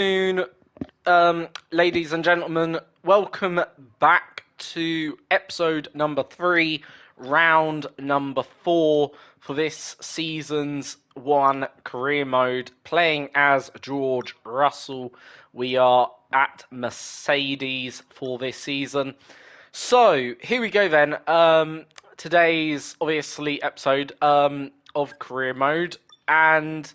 Afternoon, ladies and gentlemen. Welcome back to episode number 3, round number 4 for this season's one career mode. Playing as George Russell, we are at Mercedes for this season. So here we go then. Today's obviously episode of career mode, and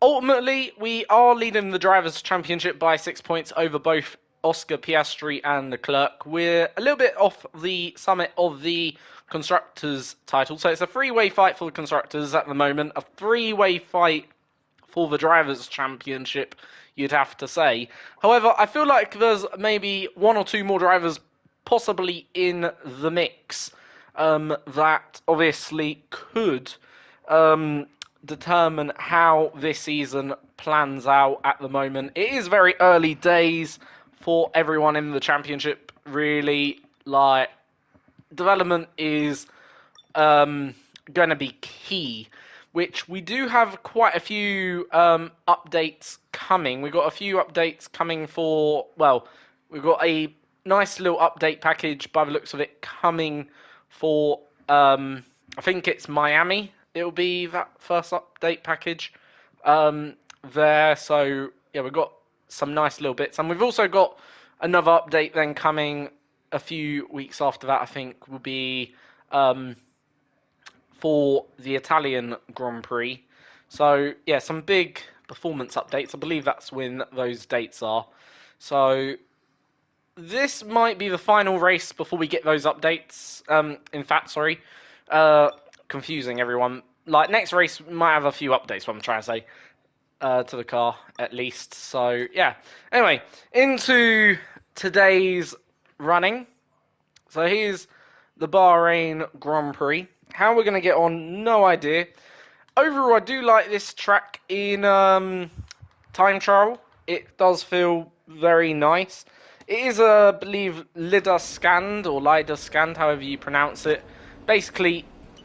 ultimately, we are leading the Drivers' Championship by 6 points over both Oscar Piastri and Leclerc. We're a little bit off the summit of the Constructors' title, so it's a three-way fight for the Constructors at the moment, a three-way fight for the Drivers' Championship, you'd have to say. However, I feel like there's maybe one or two more drivers possibly in the mix that obviously could determine how this season plans out at the moment. It is very early days for everyone in the championship, really. Like, development is going to be key, which we do have quite a few updates coming. We've got a few updates coming for, well, we've got a nice little update package by the looks of it coming for, I think it's Miami. It'll be that first update package there. So, yeah, we've got some nice little bits. And we've also got another update then coming a few weeks after that, I think, will be for the Italian Grand Prix. So, yeah, some big performance updates. I believe that's when those dates are. So, this might be the final race before we get those updates. In fact, sorry. Confusing everyone. Like, next race might have a few updates, what I'm trying to say, to the car, at least. So, yeah. Anyway, into today's running. So, here's the Bahrain Grand Prix. How we're going to get on, no idea. Overall, I do like this track in time trial. It does feel very nice. It is, I believe, LiDAR scanned, however you pronounce it. Basically,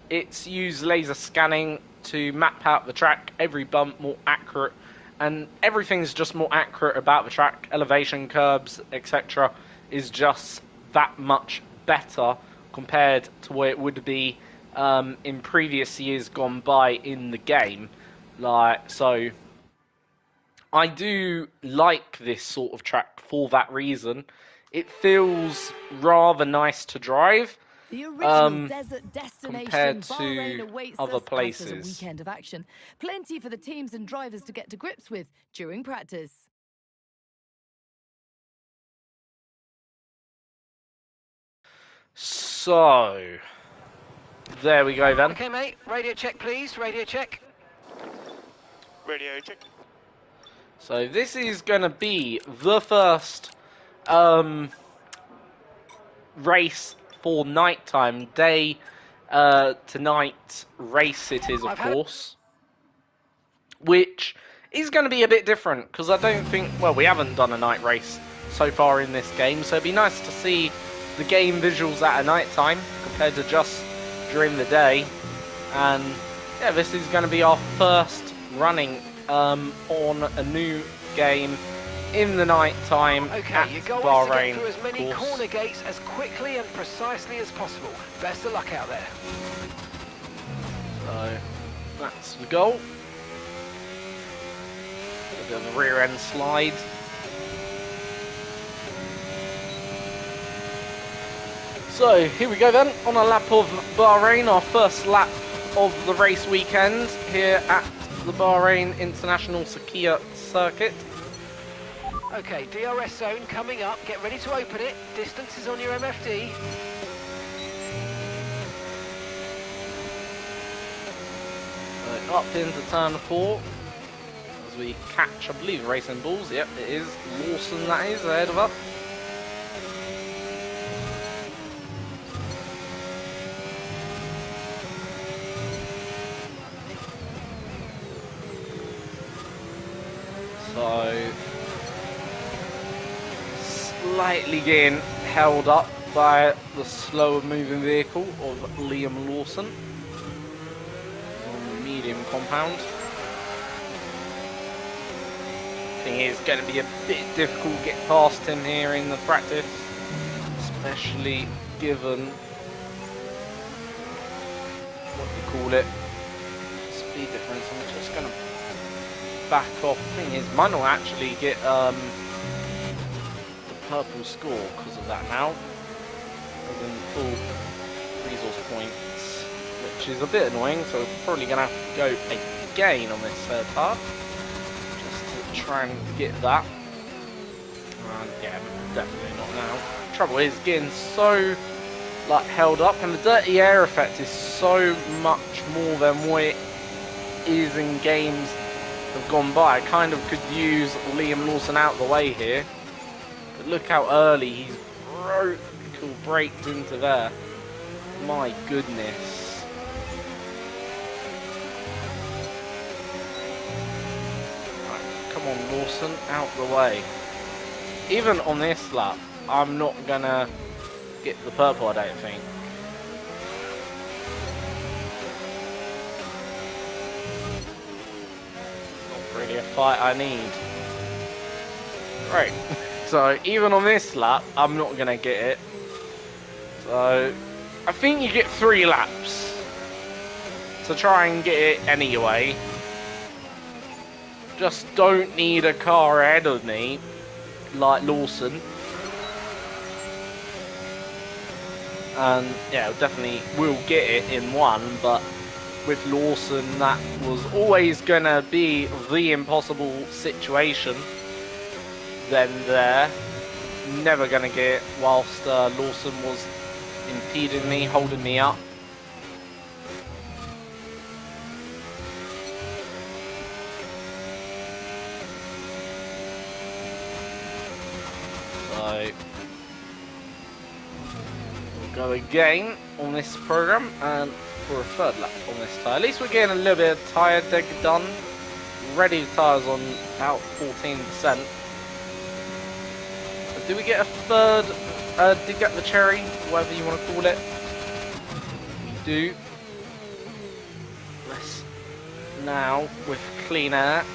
it's used laser scanning to map out the track, every bump more accurate, and everything's just more accurate about the track. Elevation curbs, etc. is just that much better compared to what it would be in previous years gone by in the game. So I do like this sort of track for that reason. It feels rather nice to drive. The original desert compared destination to Bahrain awaits other us places. as a weekend of action. Plenty for the teams and drivers to get to grips with during practice. So, there we go then. Okay, mate. Radio check, please. Radio check. Radio check. So this is going to be the first race for nighttime, day to night race it is, of course. Which is going to be a bit different, because I don't think, well, we haven't done a night race so far in this game, so it'd be nice to see the game visuals at a night time compared to just during the day. And yeah, this is going to be our first running on a new game in the night time Okay, at your goal Bahrain. is to get through as many of course. corner gates as quickly and precisely as possible. Best of luck out there. So that's the goal. A bit of a rear end slide. So here we go then, on a lap of Bahrain, our first lap of the race weekend here at the Bahrain International Sakhir Circuit. Okay, DRS zone coming up. Get ready to open it. Distance is on your MFD. So up into turn 4 as we catch, I believe, Racing Bulls. Yep, it is Lawson that is ahead of us. So, slightly getting held up by the slower moving vehicle of Liam Lawson on the medium compound. think it's going to be a bit difficult to get past him here in the practice, especially given what you call it, speed difference. I'm just going to back off. Thing is, might not actually get the purple score because of that now, as in full resource points, which is a bit annoying. So we're probably going to have to go again on this third part just to try and get that. And yeah, definitely not now. Trouble is getting so like held up, and the dirty air effect is so much more than what it is in games have gone by. I kind of could use Liam Lawson out of the way here, but look how early he's braked into there. My goodness. Right, come on Lawson, out the way. Even on this lap, I'm not gonna get the purple, I don't think. Really a fight I need. Right, so even on this lap, I'm not gonna get it. So I think you get 3 laps to try and get it anyway. Just don't need a car ahead of me like Lawson. And yeah, definitely will get it in 1, but with Lawson, that was always gonna be the impossible situation. Then there, never gonna get it whilst Lawson was impeding me, holding me up. So we'll go again on this program and for a third lap on this tyre. At least we're getting a little bit of tyre dig done. Ready tyres on about 14%. Do we get a third dig at the cherry, whatever you want to call it? We do. Let's now, with clean air,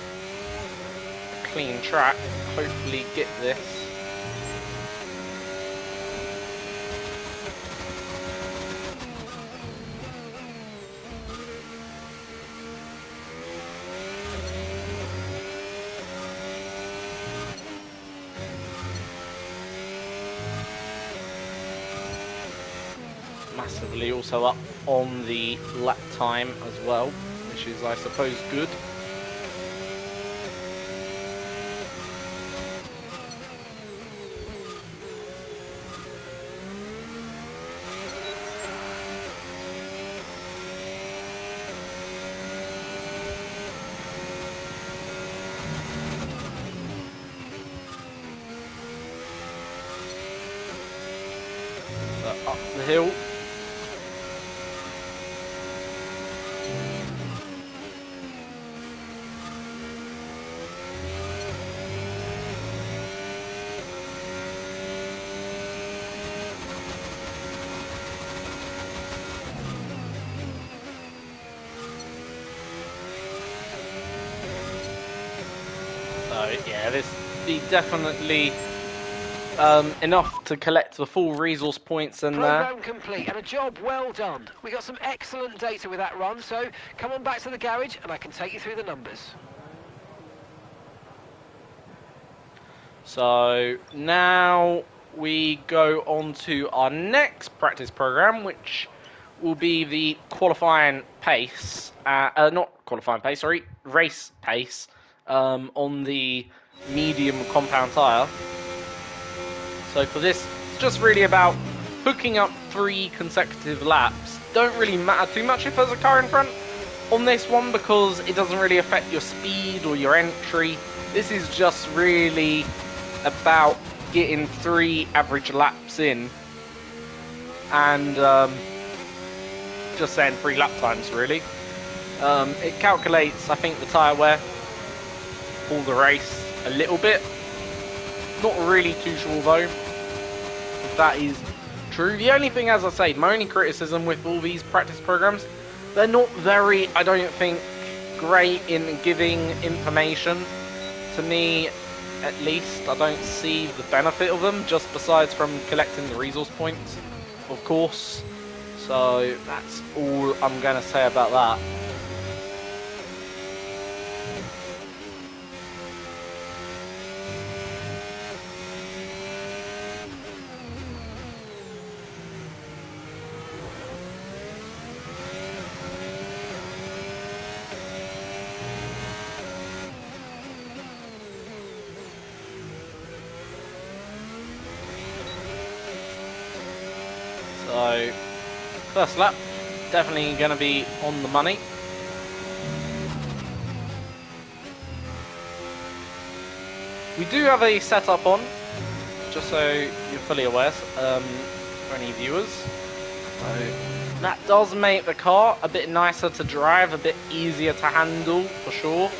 clean track, hopefully get this. Massively also up on the lap time as well, which is I suppose good. So up the hill. Yeah, this be definitely enough to collect the full resource points in there. Program complete and a job well done. We got some excellent data with that run, so come on back to the garage and I can take you through the numbers. So now we go on to our next practice program, which will be the qualifying pace, not qualifying pace, sorry, race pace on the medium compound tyre. So for this, it's just really about hooking up 3 consecutive laps. Don't really matter too much if there's a car in front on this one because it doesn't really affect your speed or your entry. This is just really about getting 3 average laps in and just saying 3 lap times really. It calculates, I think, the tyre wear for the race a little bit. Not really too sure though if that is true. The only thing, as I say, my only criticism with all these practice programs, they're not very, I don't think, great in giving information. To me, at least. I don't see the benefit of them, just besides from collecting the resource points, of course. So that's all I'm going to say about that. So, first lap, definitely going to be on the money. We do have a setup on, just so you're fully aware, for any viewers. So, that does make the car a bit nicer to drive, a bit easier to handle, for sure.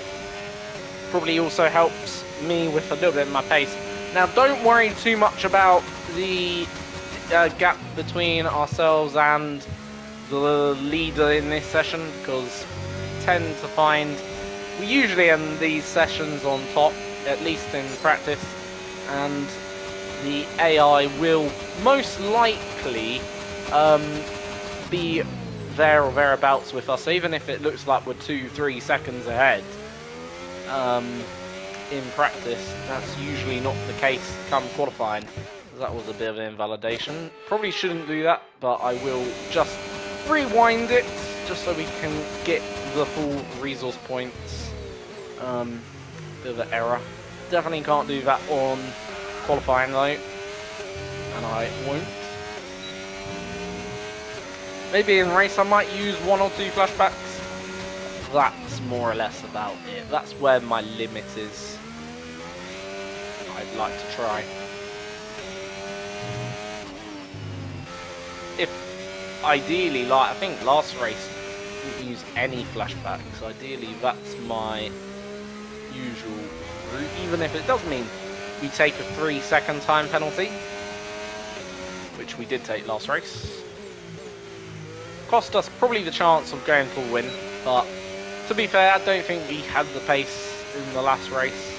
Probably also helps me with a little bit of my pace. Now, don't worry too much about the gap between ourselves and the leader in this session, because I tend to find we usually end these sessions on top, at least in practice, and the AI will most likely be there or thereabouts with us, even if it looks like we're 2-3 seconds ahead. In practice, that's usually not the case come qualifying. That was a bit of an invalidation. Probably shouldn't do that, but I will just rewind it just so we can get the full resource points. Bit of an error. Definitely can't do that on qualifying though, and I won't. Maybe in race I might use 1 or 2 flashbacks. That's more or less about it. That's where my limit is. I'd like to try. If ideally, like I think last race, didn't use any flashbacks. Ideally, that's my usual route, even if it does mean we take a 3-second time penalty, which we did take last race. Cost us probably the chance of going for a win, but to be fair, I don't think we had the pace in the last race.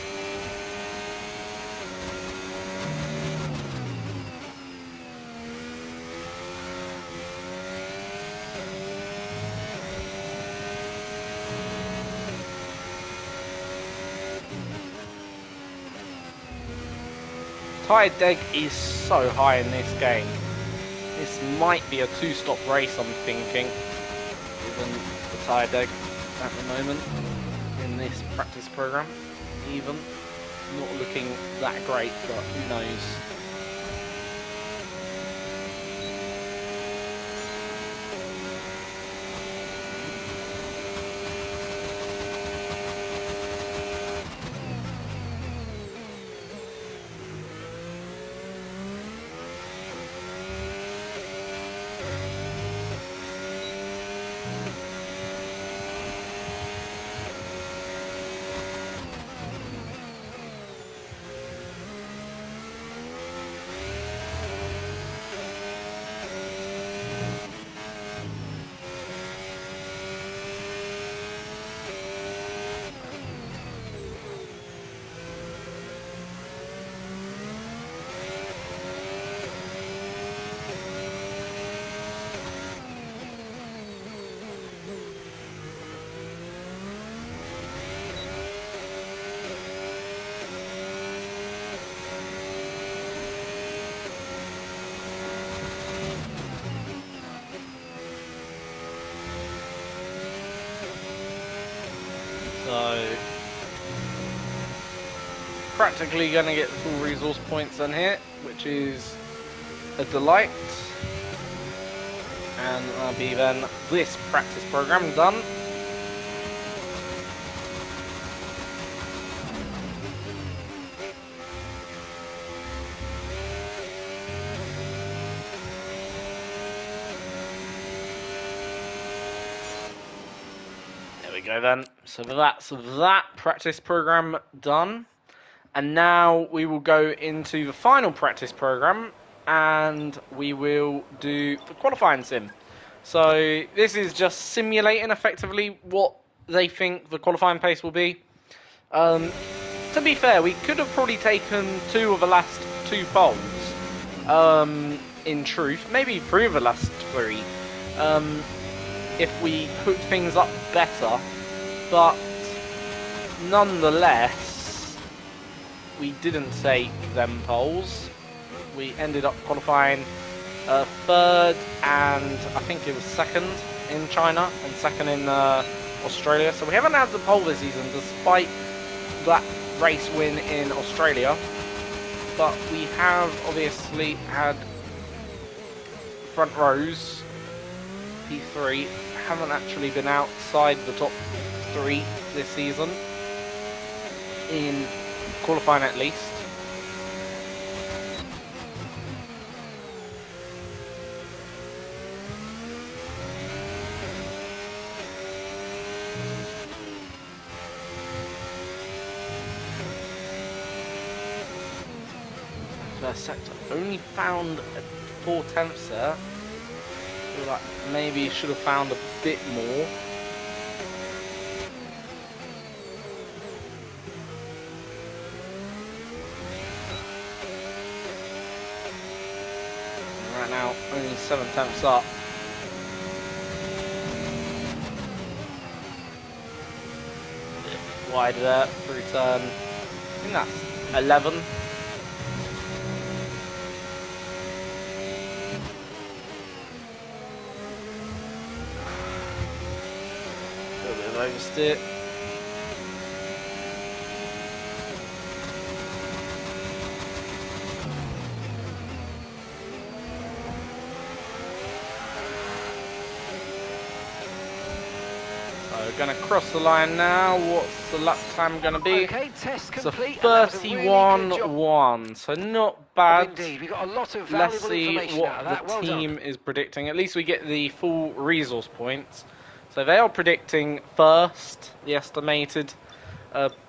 Tire deg is so high in this game. This might be a 2-stop race, I'm thinking, given the tire deg at the moment in this practice program. Even not looking that great, but who knows. So, practically going to get the full resource points in here, which is a delight. And that'll be then this practice program done. There we go then. So that's that practice program done. And now we will go into the final practice program, and we will do the qualifying sim. So this is just simulating effectively what they think the qualifying pace will be. to be fair, we could have probably taken 2 of the last 2 poles. In truth, maybe 3 of the last 3. If we hooked things up better, but nonetheless, we didn't take them poles. We ended up qualifying 3rd and I think it was 2nd in China and 2nd in Australia. So we haven't had the pole this season despite that race win in Australia. But we have obviously had front rows, P3, haven't actually been outside the top 3 this season, in qualifying at least. First sector, only found 4/10 there. Feel like maybe should have found a bit more. Right now, only 7/10 up. Bit wide there, through turn. I think that's 11. Oversteer. So we're going to cross the line now. What's the lap time going to be? Okay, test complete. So 31-1. So not bad. Indeed, we got a lot of Let's valuable see information what out of that. the Well team done. is predicting. At least we get the full resource points. So they are predicting 1st, the estimated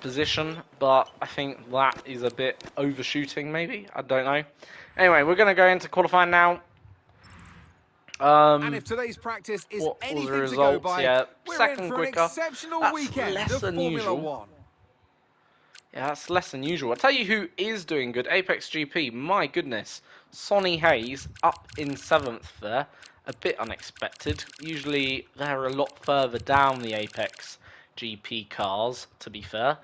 position, but I think that is a bit overshooting, maybe. I don't know. Anyway, we're going to go into qualifying now. And if today's practice is What was the anything to results? go by, Yeah, we're in 2nd for quicker. an exceptional That's weekend less of than Formula usual. One. Yeah, that's less than usual. I'll tell you who is doing good. Apex GP, my goodness. Sonny Hayes up in 7th there. A bit unexpected. Usually they're a lot further down the Apex GP cars, to be fair.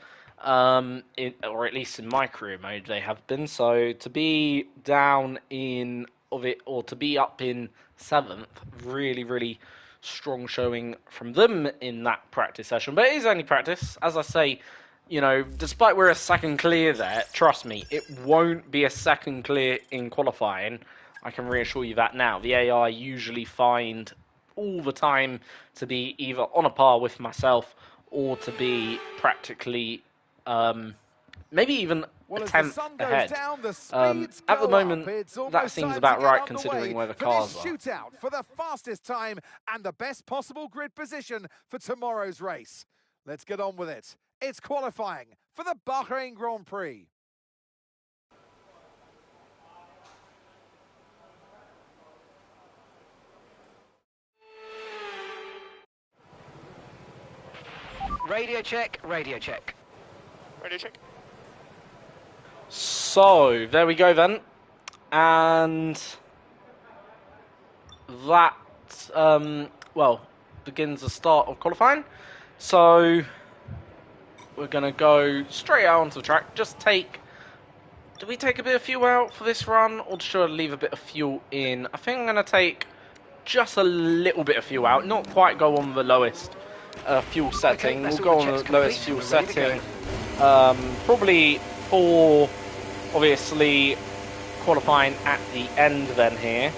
Or at least in my career mode they have been. So to be down in of it, or to be up in 7th, really, really strong showing from them in that practice session. But it is only practice. As I say, you know, despite we're a 2nd clear there, trust me, it won't be a 2nd clear in qualifying. I can reassure you that now. The AI usually find all the time to be either on a par with myself or to be practically, maybe even Well, a as the 10th sun goes ahead. down, the speeds At the go moment, up. It's that almost seems time about to get right underway considering where the for cars this are. shootout for the fastest time and the best possible grid position for tomorrow's race. Let's get on with it. It's qualifying for the Bahrain Grand Prix. Radio check, radio check. Radio check. So, there we go then. And that, well, begins the start of qualifying. So, we're going to go straight out onto the track. Just take... Do we take a bit of fuel out for this run, or should I leave a bit of fuel in? I think I'm going to take just a little bit of fuel out. Not quite go on the lowest fuel setting. Okay, We'll go on the lowest fuel setting. Probably for, obviously, qualifying at the end then here.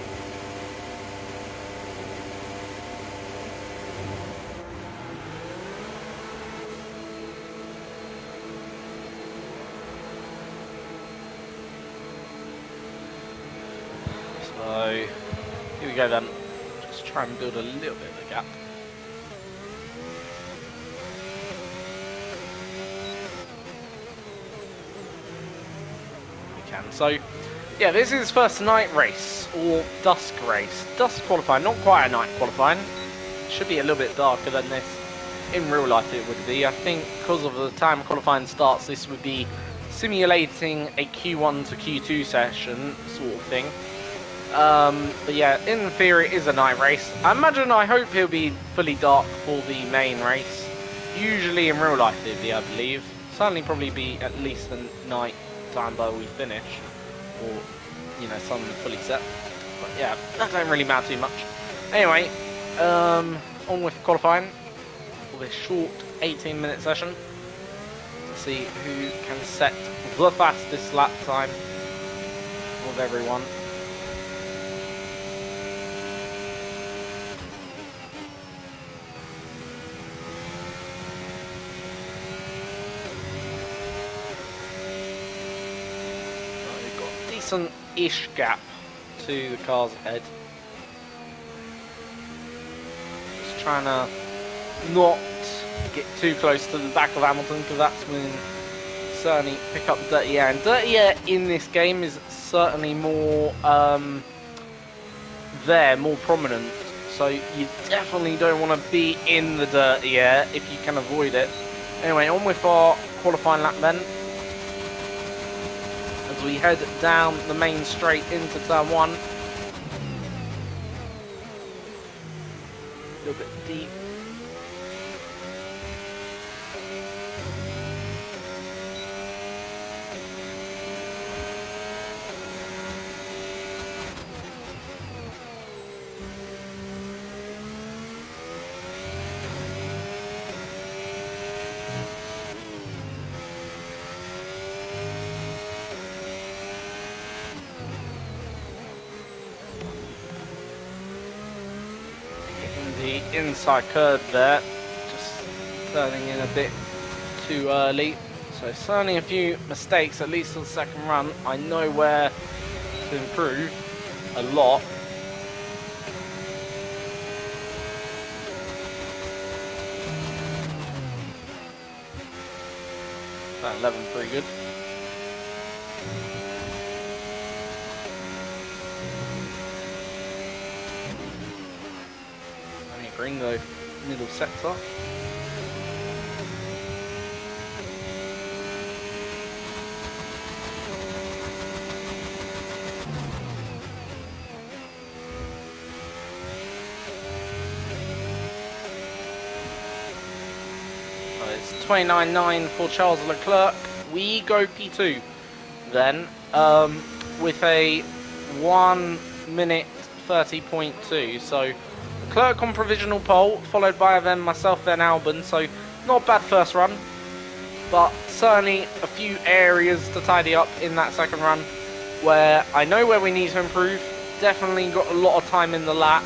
So, here we go then. Just try and build a little bit of a gap. We can. So, yeah, this is first night race, or dusk race. Dusk qualifying, not quite a night qualifying. Should be a little bit darker than this in real life it would be. I think because of the time qualifying starts, this would be simulating a Q1 to Q2 session sort of thing. But yeah, in theory, it is a night race. I hope it'll be fully dark for the main race. Usually in real life it'd be, I believe. Certainly probably be at least the night time by we finish. Or, you know, sun fully set. But yeah, that don't really matter too much. Anyway, on with qualifying for this short 18-minute session. To see who can set the fastest lap time of everyone. Decent-ish gap to the cars ahead. Just trying to not get too close to the back of Hamilton, because that's when certainly pick up dirty air. And dirty air in this game is certainly more more prominent. So you definitely don't want to be in the dirty air if you can avoid it. Anyway, on with our qualifying lap then. As we head down the main straight into turn 1. A little bit deep. The inside curve there, just turning in a bit too early. So certainly a few mistakes, at least on the second run. I know where to improve a lot. That 11 pretty good. Bring the middle sector. It's 29.9 for Charles Leclerc. We go P2 then with a 1 minute 30.2. So Leclerc on provisional pole, followed by then myself, then Albon. So not a bad first run, but certainly a few areas to tidy up in that second run where I know where we need to improve. Definitely got a lot of time in the lap.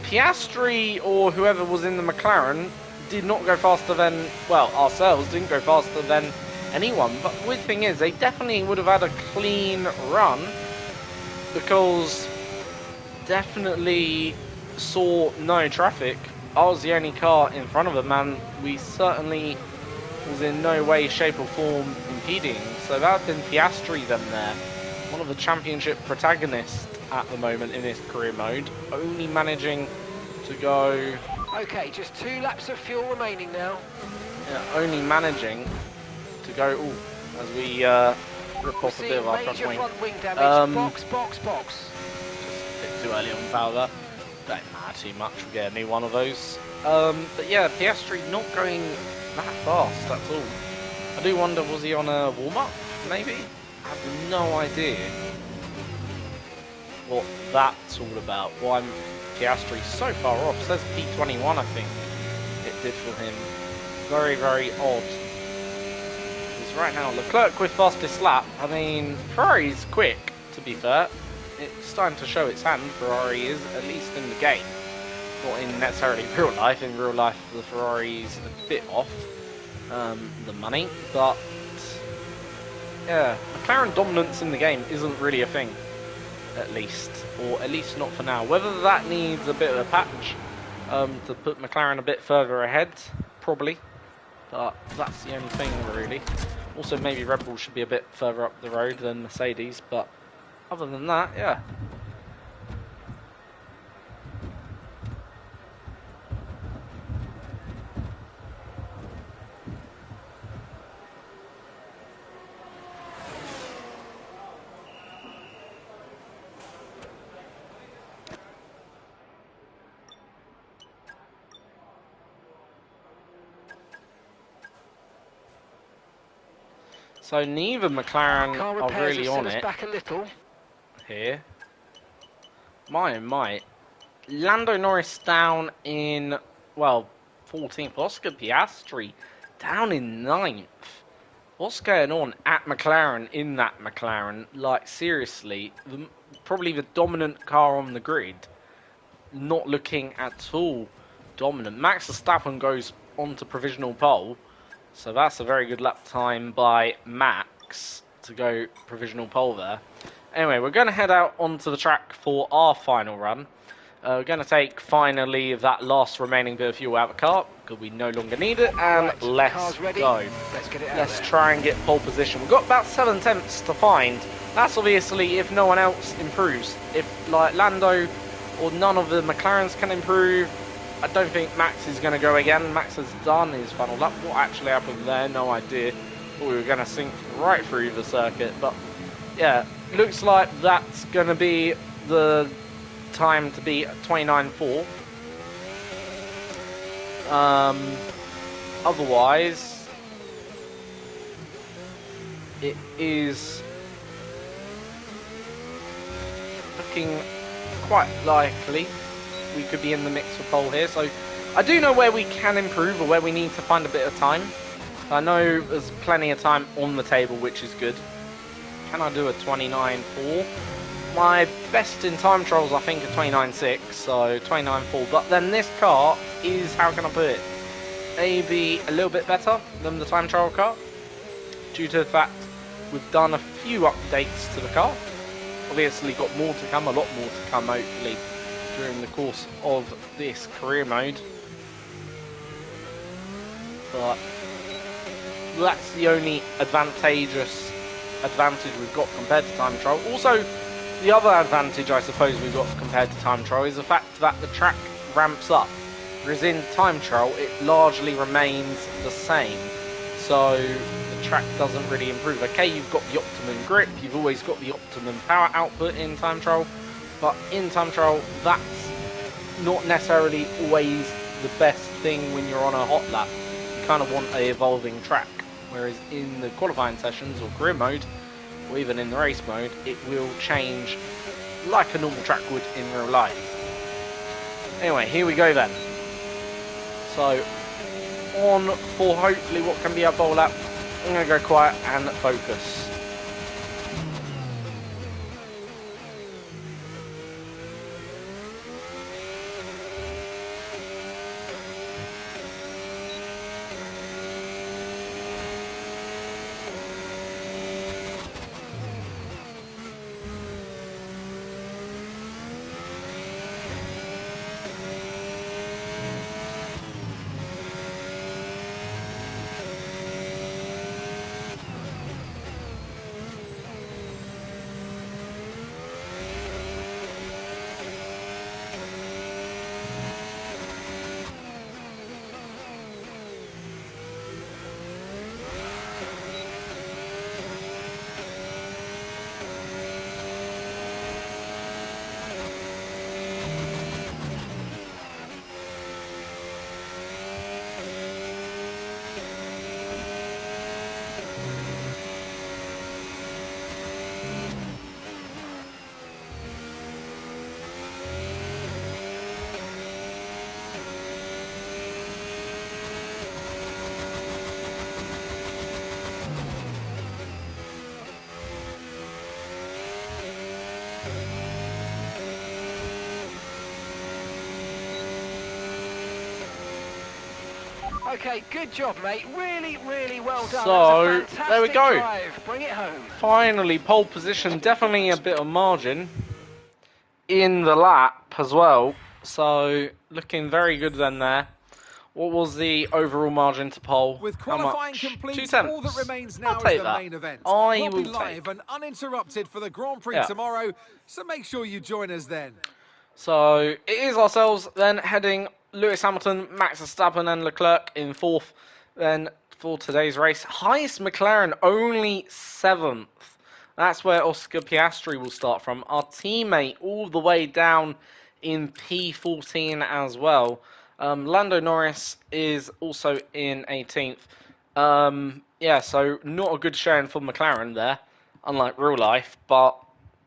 Piastri or whoever was in the McLaren did not go faster than, well, ourselves didn't go faster than anyone. But the weird thing is, they definitely would have had a clean run, because definitely saw no traffic. I was the only car in front of them, and we certainly was in no way, shape or form impeding. So that had been Piastri then there, one of the championship protagonists at the moment in this career mode, only managing to go... Okay, just 2 laps of fuel remaining now. Yeah, only managing to go... Ooh, as we rip off a bit of our front wing. Damage. Box. Just a bit too early on power there. Don't matter too much, we'll get a new one of those. But yeah, Piastri not going that fast at all. I do wonder, was he on a warm-up, maybe? I have no idea what that's all about. Why Piastri so far off. It says P21, I think it did for him. Very, very odd. Because right now, Leclerc with fastest lap. I mean, Ferrari's quick, to be fair. It's starting to show its hand. Ferrari is, at least in the game. Not in necessarily real life. In real life, the Ferrari's a bit off the money. But, yeah, McLaren dominance in the game isn't really a thing. At least, or at least not for now. Whether that needs a bit of a patch to put McLaren a bit further ahead, probably. But that's the only thing, really. Also, maybe Red Bull should be a bit further up the road than Mercedes, but other than that, yeah. So neither McLaren Car are repairs really have set on us it back a little. here. My. Lando Norris down in, well, 14th. Oscar Piastri down in 9th. What's going on at McLaren in that McLaren? Like, seriously, probably the dominant car on the grid. Not looking at all dominant. Max Verstappen goes on to provisional pole. So that's a very good lap time by Max to go provisional pole there. Anyway, we're going to head out onto the track for our final run. We're going to take finally that last remaining bit of fuel out of the car because we no longer need it, and Right, let's car's ready. go. Let's get it out Let's there. try and get pole position. We've got about 7 attempts to find. That's obviously if no one else improves. If like Lando or none of the McLarens can improve, I don't think Max is going to go again. Max has done his final lap. What actually happened there? No idea. Thought we were going to sink right through the circuit, but yeah, looks like that's going to be the time to be 29.4. Otherwise, it is looking quite likely we could be in the mix for pole here. So I do know where we can improve or where we need to find a bit of time. I know there's plenty of time on the table, which is good. Can I do a 29.4? My best in time trials, I think, are 29.6, so 29.4. But then this car is, how can I put it, maybe a little bit better than the time trial car, due to the fact we've done a few updates to the car. Obviously got more to come, a lot more to come, hopefully, during the course of this career mode. But that's the only advantage we've got compared to time trial. Also, the other advantage I suppose we've got compared to time trial is the fact that the track ramps up, whereas in time trial it largely remains the same. So the track doesn't really improve. Okay, you've got the optimum grip, you've always got the optimum power output in time trial, but in time trial that's not necessarily always the best thing when you're on a hot lap. You kind of want an evolving track, whereas in the qualifying sessions or career mode, or even in the race mode, it will change like a normal track would in real life. Anyway, here we go then. So, on for hopefully what can be our pole lap. I'm going to go quiet and focus. Okay, good job, mate. Really, really well done. So, That's a fantastic there we go. drive. Bring it home. Finally, pole position, definitely a bit of margin in the lap as well. So, looking very good then there. What was the overall margin to pole? With How qualifying much? complete, 2 tenths. all that remains I'll now is take the that. main event. I We'll will be live take. and uninterrupted for the Grand Prix Yeah. tomorrow, so make sure you join us then. So it is ourselves then heading Lewis Hamilton, Max Verstappen and Leclerc in 4th then for today's race. Highest McLaren only 7th. That's where Oscar Piastri will start from. Our teammate all the way down in P14 as well. Lando Norris is also in 18th. Yeah, so not a good showing for McLaren there, unlike real life, but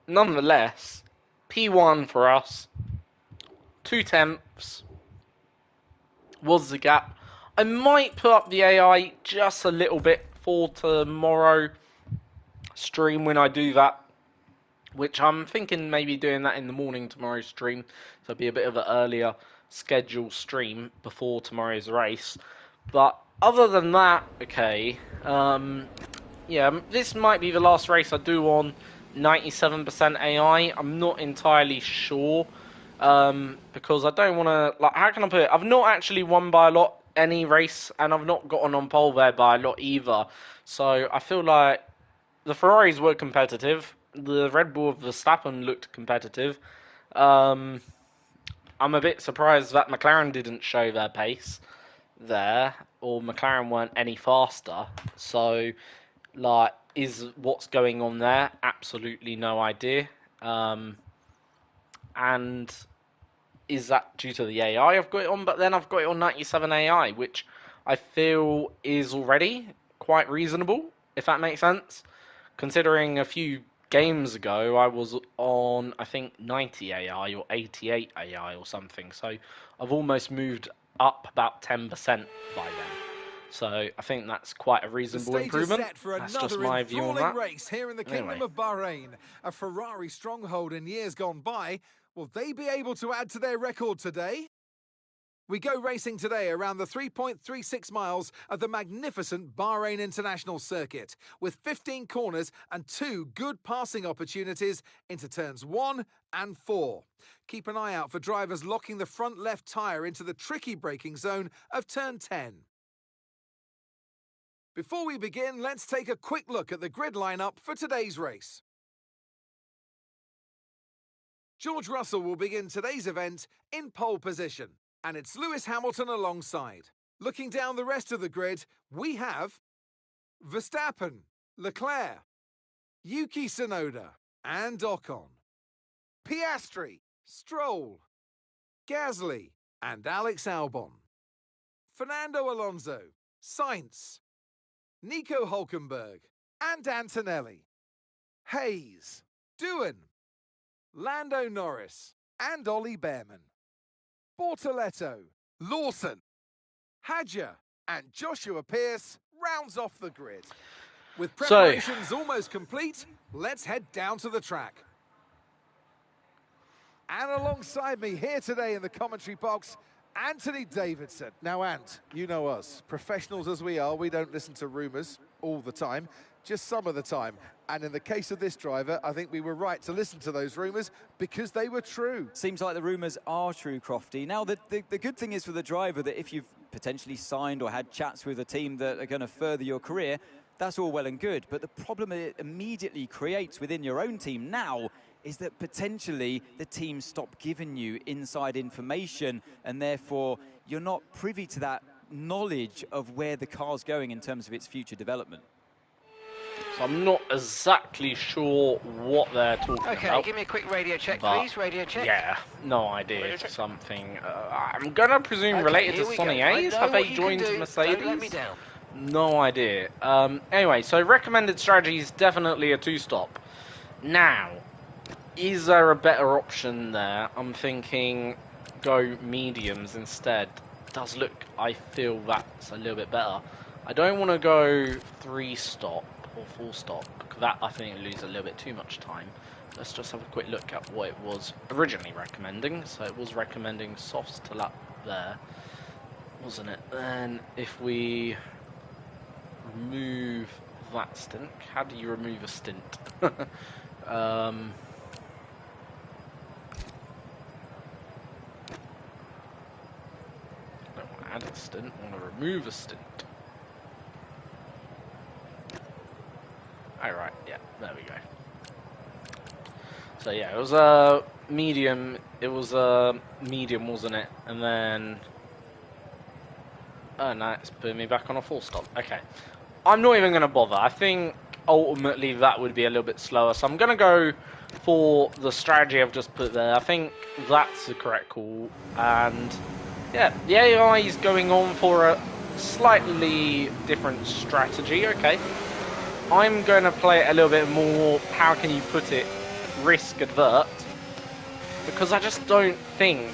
nonetheless, P1 for us, 2 tenths was the gap. I might put up the AI just a little bit for tomorrow stream when I do that, which I'm thinking maybe doing that in the morning tomorrow's stream, so it'll be a bit of an earlier scheduled stream before tomorrow's race. But other than that, okay, yeah, this might be the last race I do on 97% AI. I'm not entirely sure, because I don't want to, like, how can I put it? I've not actually won by a lot any race, and I've not gotten on pole there by a lot either. So I feel like the Ferraris were competitive. The Red Bull of Verstappen looked competitive. I'm a bit surprised that McLaren didn't show their pace there, or McLaren weren't any faster. So, like, is what's going on there? Absolutely no idea. And is that due to the AI I've got it on? But then I've got it on 97 AI, which I feel is already quite reasonable, if that makes sense. Considering a few games ago I was on, I think, 90 AI or 88 AI or something. So I've almost moved up about 10% by then. So I think that's quite a The reasonable stage is improvement. set for That's just another my view on enthralling that. race here in the Kingdom Anyway. of Bahrain. A Ferrari stronghold in years gone by. Will they be able to add to their record today? We go racing today around the 3.36 miles of the magnificent Bahrain International Circuit, with 15 corners and 2 good passing opportunities into turns 1 and 4. Keep an eye out for drivers locking the front left tyre into the tricky braking zone of turn 10. Before we begin, let's take a quick look at the grid lineup for today's race. George Russell will begin today's event in pole position, and it's Lewis Hamilton alongside. Looking down the rest of the grid, we have Verstappen, Leclerc, Yuki Tsunoda, and Ocon, Piastri, Stroll, Gasly, and Alex Albon, Fernando Alonso, Sainz, Nico Hulkenberg, and Antonelli, Hayes, Doohan, Lando Norris, and Ollie Behrman, Bortoletto, Lawson, Hadja, and Joshua Pearce rounds off the grid. With preparations almost complete, let's head down to the track. And alongside me here today in the commentary box, Anthony Davidson. Now, Ant, you know us. Professionals as we are, we don't listen to rumours all the time, just some of the time. And in the case of this driver, I think we were right to listen to those rumours because they were true. Seems like the rumours are true, Crofty. Now, the good thing is for the driver that if you've potentially signed or had chats with a team that are going to further your career, that's all well and good. But the problem it immediately creates within your own team now is that potentially the team stop giving you inside information, and therefore you're not privy to that knowledge of where the car's going in terms of its future development. So I'm not exactly sure what they're talking about. Okay, give me a quick radio check, please. Radio check. Yeah, no idea. Something, I'm going to presume related to here we Sonny go. Hayes. I know Have they what you joined can do. Mercedes? Don't let me down. No idea. Anyway, so recommended strategy is definitely a 2-stop. Now, is there a better option there? I'm thinking go mediums instead. Does look, I feel that's a little bit better. I don't want to go 3-stop or 4-stop, because that I think lose a little bit too much time. Let's just have a quick look at what it was originally recommending. So it was recommending softs to lap there, wasn't it? Then if we remove that stint, how do you remove a stint? Add a stint, I want to remove a stint. Alright, yeah, there we go. So yeah, it was a medium, wasn't it? And then, oh no, it's putting me back on a 4-stop. Okay, I'm not even going to bother. I think ultimately that would be a little bit slower, so I'm going to go for the strategy I've just put there. I think that's the correct call, and yeah, the AI is going on for slightly different strategy, okay. I'm going to play it a little bit more, how can you put it, risk advert. Because I just don't think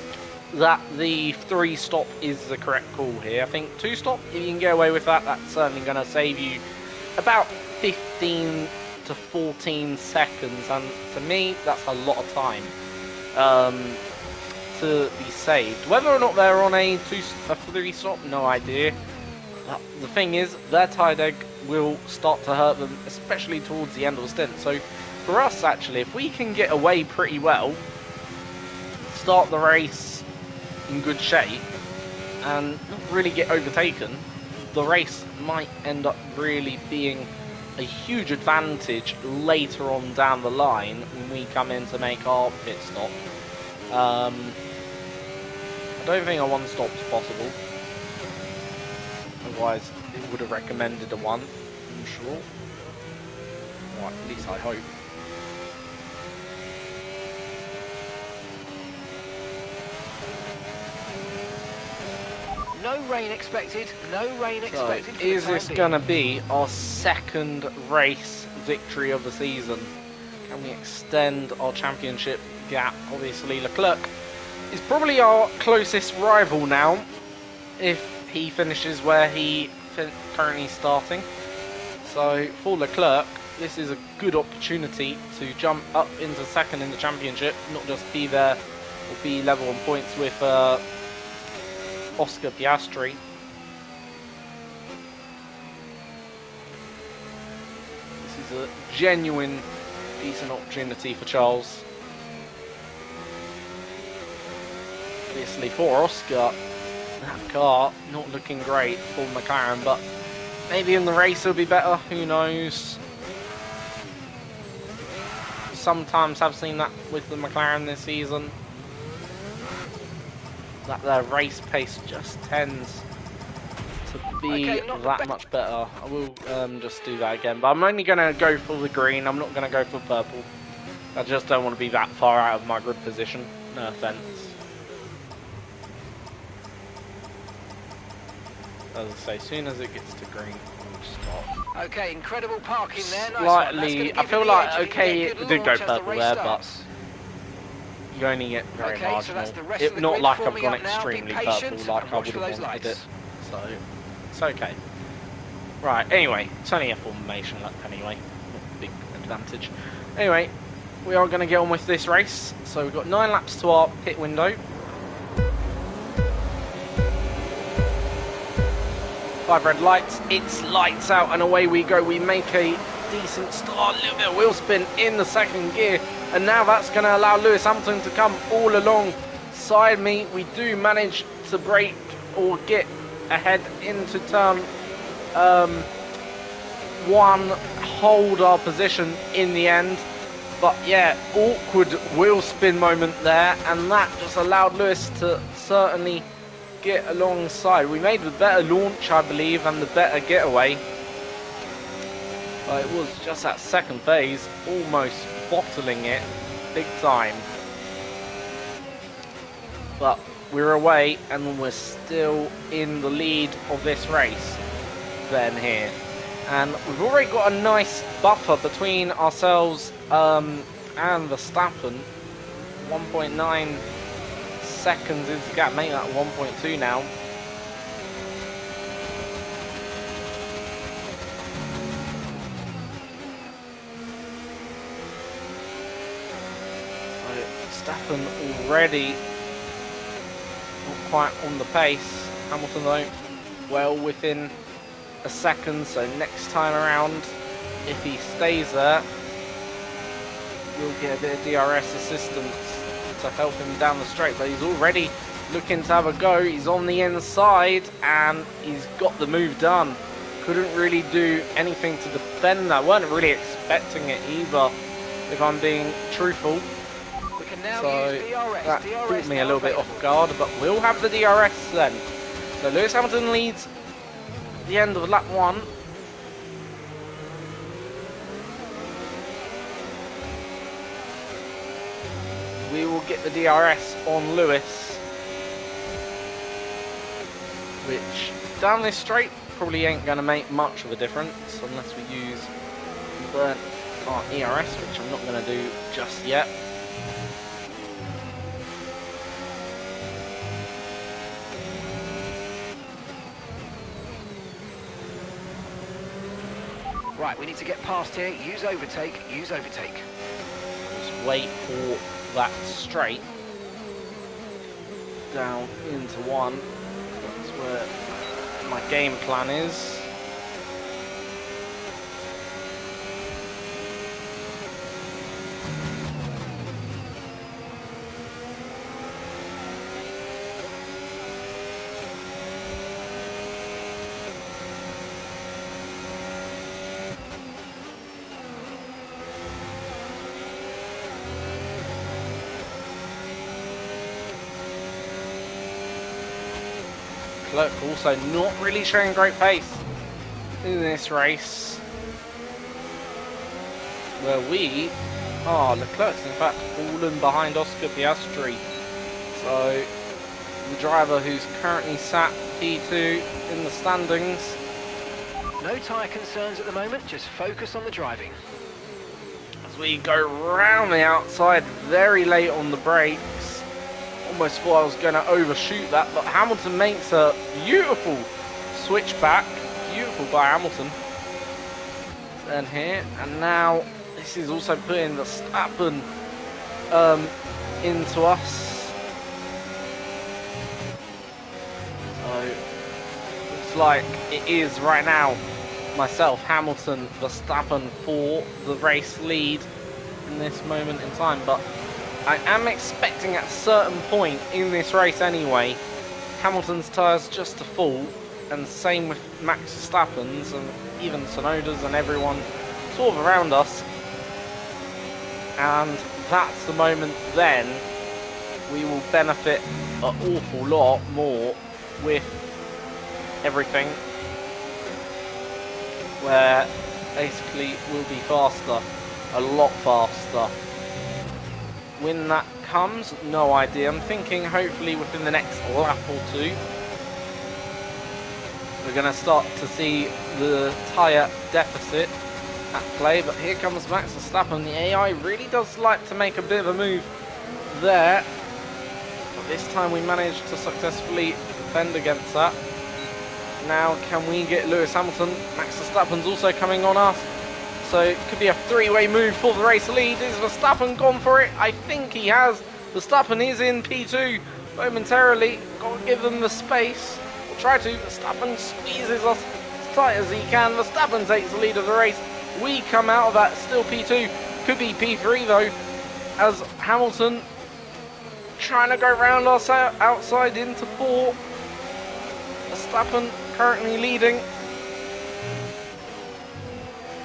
that the 3-stop is the correct call here. I think 2-stop, if you can get away with that, that's certainly going to save you about 15 to 14 seconds. And to me, that's a lot of time to be saved. Whether or not they're on a 3-stop, no idea. But the thing is, their tide egg will start to hurt them, especially towards the end of the stint. So for us, actually, if we can get away pretty well, start the race in good shape, and not really get overtaken, the race might end up really being a huge advantage later on down the line when we come in to make our pit stop. I don't think a 1-stop's possible. Otherwise, it would have recommended a 1, I'm sure. Or at least I hope. No rain expected. No rain expected. So, is this going to be our second race victory of the season? Can we extend our championship gap? Obviously, Leclerc is probably our closest rival now, if he finishes where he currently starting. So for Leclerc, this is a good opportunity to jump up into second in the championship, not just be there or be level on points with Oscar Piastri. This is a genuine decent opportunity for Charles. Obviously for Oscar, that car not looking great for McLaren, but maybe in the race it'll be better, who knows. Sometimes I've seen that with the McLaren this season, that their race pace just tends to be that much better. I will just do that again, but I'm only going to go for the green, I'm not going to go for purple. I just don't want to be that far out of my grid position, no offence. As I say, as soon as it gets to green, we'll stop. Okay, incredible parking there. Slightly, nice I feel like, okay, it did go purple there, but you only get very marginal. Not like I've gone extremely purple like I would have wanted it. So, it's okay. Right, anyway, it's only a formation lap anyway. Not a big advantage. Anyway, we are going to get on with this race. So we've got 9 laps to our pit window. 5 red lights, it's lights out and away we go. We make a decent start, a little bit of wheel spin in the second gear, and now that's going to allow Lewis Hamilton to come all alongside me. We do manage to brake or get ahead into turn 1, hold our position in the end. But yeah, awkward wheel spin moment there, and that just allowed Lewis to certainly get alongside. We made the better launch, I believe, and the better getaway. But it was just that second phase, almost bottling it big time. But we're away, and we're still in the lead of this race then here. And we've already got a nice buffer between ourselves and Verstappen. 1.9 seconds is the gap, make that 1.2 now. So Verstappen already not quite on the pace. Hamilton though, well within a second, so next time around, if he stays there, we'll get a bit of DRS assistance to help him down the straight, but he's already looking to have a go. He's on the inside and he's got the move done. Couldn't really do anything to defend that. Weren't really expecting it either, if I'm being truthful. We can now So use DRS. that DRS caught me a now little bit available. off guard, but we'll have the DRS then. So Lewis Hamilton leads the end of lap 1. We will get the DRS on Lewis, which down this straight probably ain't going to make much of a difference unless we use our ERS, which I'm not going to do just yet. Right, we need to get past here. Use overtake, use overtake. Just wait for that straight down into one. That's where my game plan is. Leclerc also not really showing great pace in this race, where Leclerc's in fact fallen behind Oscar Piastri. So the driver who's currently sat P2 in the standings. No tyre concerns at the moment, just focus on the driving. As we go round the outside very late on the brakes. Almost thought I was going to overshoot that, but Hamilton makes a beautiful switchback. Beautiful by Hamilton. And here, and now this is also putting the Verstappen into us. So, looks like it is right now myself, Hamilton, Verstappen for the race lead in this moment in time, but I am expecting at a certain point in this race anyway, Hamilton's tyres just to fall, and same with Max Verstappen's and even Tsunoda's and everyone sort of around us. And that's the moment then we will benefit an awful lot more with everything, where basically we'll be faster, a lot faster. When that comes, no idea. I'm thinking hopefully within the next lap or two, we're going to start to see the tyre deficit at play. But here comes Max Verstappen. The AI really does like to make a bit of a move there. But this time we managed to successfully defend against that. Now can we get Lewis Hamilton? Max Verstappen's also coming on us. So it could be a three-way move for the race lead. Is Verstappen gone for it? I think he has. Verstappen is in P2 momentarily. Got to give them the space. We'll try to. Verstappen squeezes us as tight as he can. Verstappen takes the lead of the race. We come out of that still P2. Could be P3 though, as Hamilton trying to go round us outside into 4. Verstappen currently leading.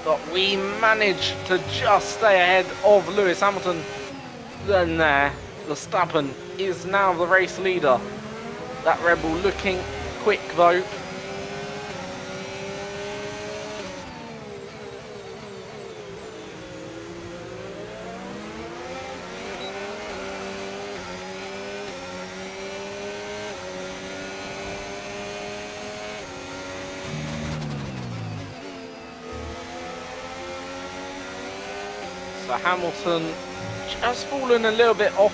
But we managed to just stay ahead of Lewis Hamilton. Then there, Verstappen is now the race leader. That Red Bull looking quick though. So Hamilton just fallen a little bit off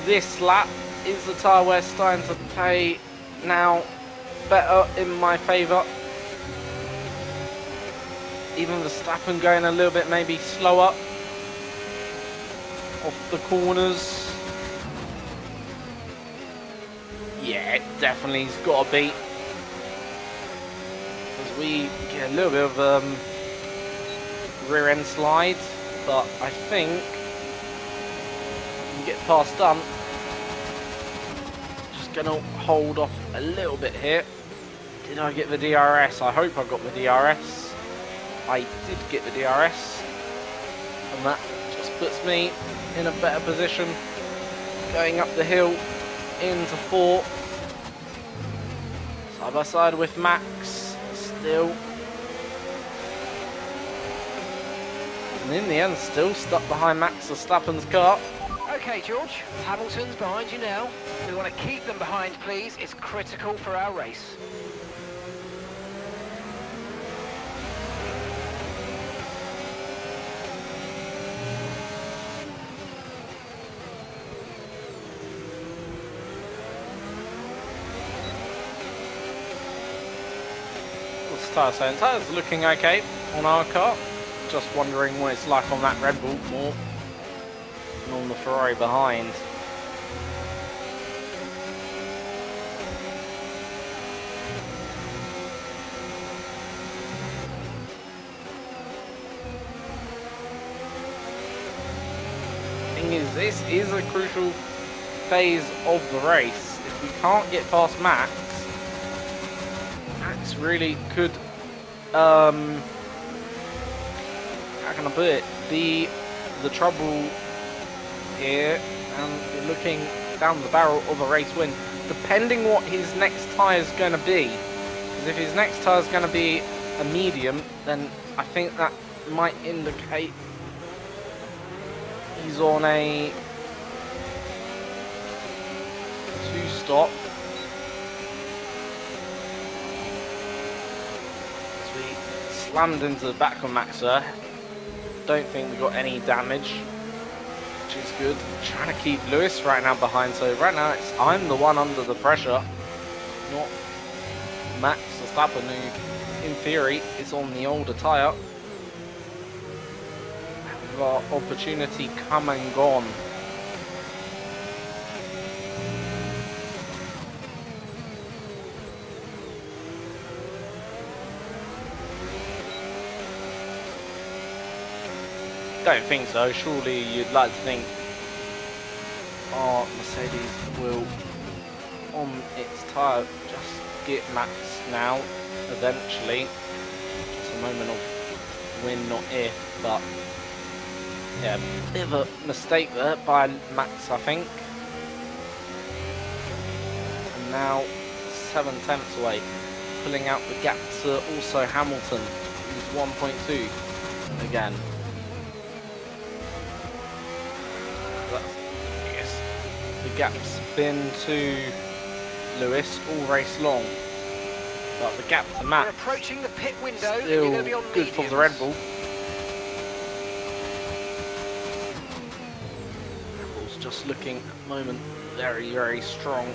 this lap. Is the tyre wear starting to play now better in my favour? Even Verstappen going a little bit maybe slower off the corners. Yeah, it definitely has got to beat. As we get a little bit of rear end slide. But I think we can get past done. Just going to hold off a little bit here. Did I get the DRS? I hope I got the DRS. I did get the DRS. And that just puts me in a better position. Going up the hill into 4. Side by side with Max still. And in the end, still stuck behind Max Verstappen's car. Okay, George, Hamilton's behind you now. We want to keep them behind, please. It's critical for our race. tyre centre. It's looking okay on our car. Just wondering what it's like on that Red Bull more than on the Ferrari behind. Thing is, this is a crucial phase of the race. If we can't get past Max really could, how can I put it, be the trouble here, and we're looking down the barrel of a race win, depending what his next tyre is going to be. Because if his next tyre is going to be a medium, then I think that might indicate he's on a 2-stop. Slammed into the back of Max there. Don't think we got any damage, which is good. Trying to keep Lewis right now behind, so right now I'm the one under the pressure, not Max Verstappen, who in theory is on the older tyre. Our opportunity come and gone. Don't think so. Surely you'd like to think our Mercedes will, on its tyre, just get Max now, eventually. It's a moment of win, not if, but yeah, bit of a mistake there by Max, I think. And now 7/10 away, pulling out the gap to also Hamilton, who's 1.2 again. The gap's been to Lewis all race long, but the gap to Max We're approaching the pit window. still You're going to be on good for the Red Bull. Red Bull's just looking at the moment very, very strong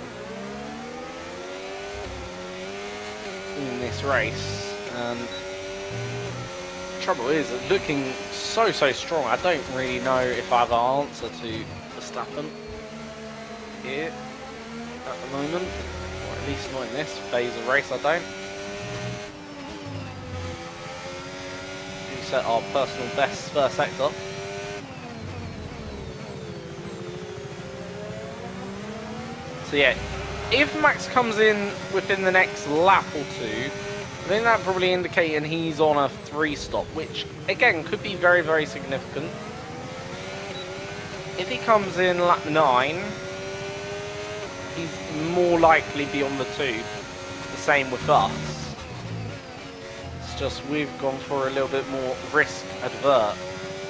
in this race, and the trouble is, it's looking so strong. I don't really know if I have an answer to Verstappen here at the moment, or at least not in this phase of race. I don't. We set our personal best first sector. So yeah, if Max comes in within the next lap or two, I think that probably indicating he's on a 3-stop, which again could be very, very significant. If he comes in lap 9, he's more likely be on the 2. The same with us. It's just we've gone for a little bit more risk advert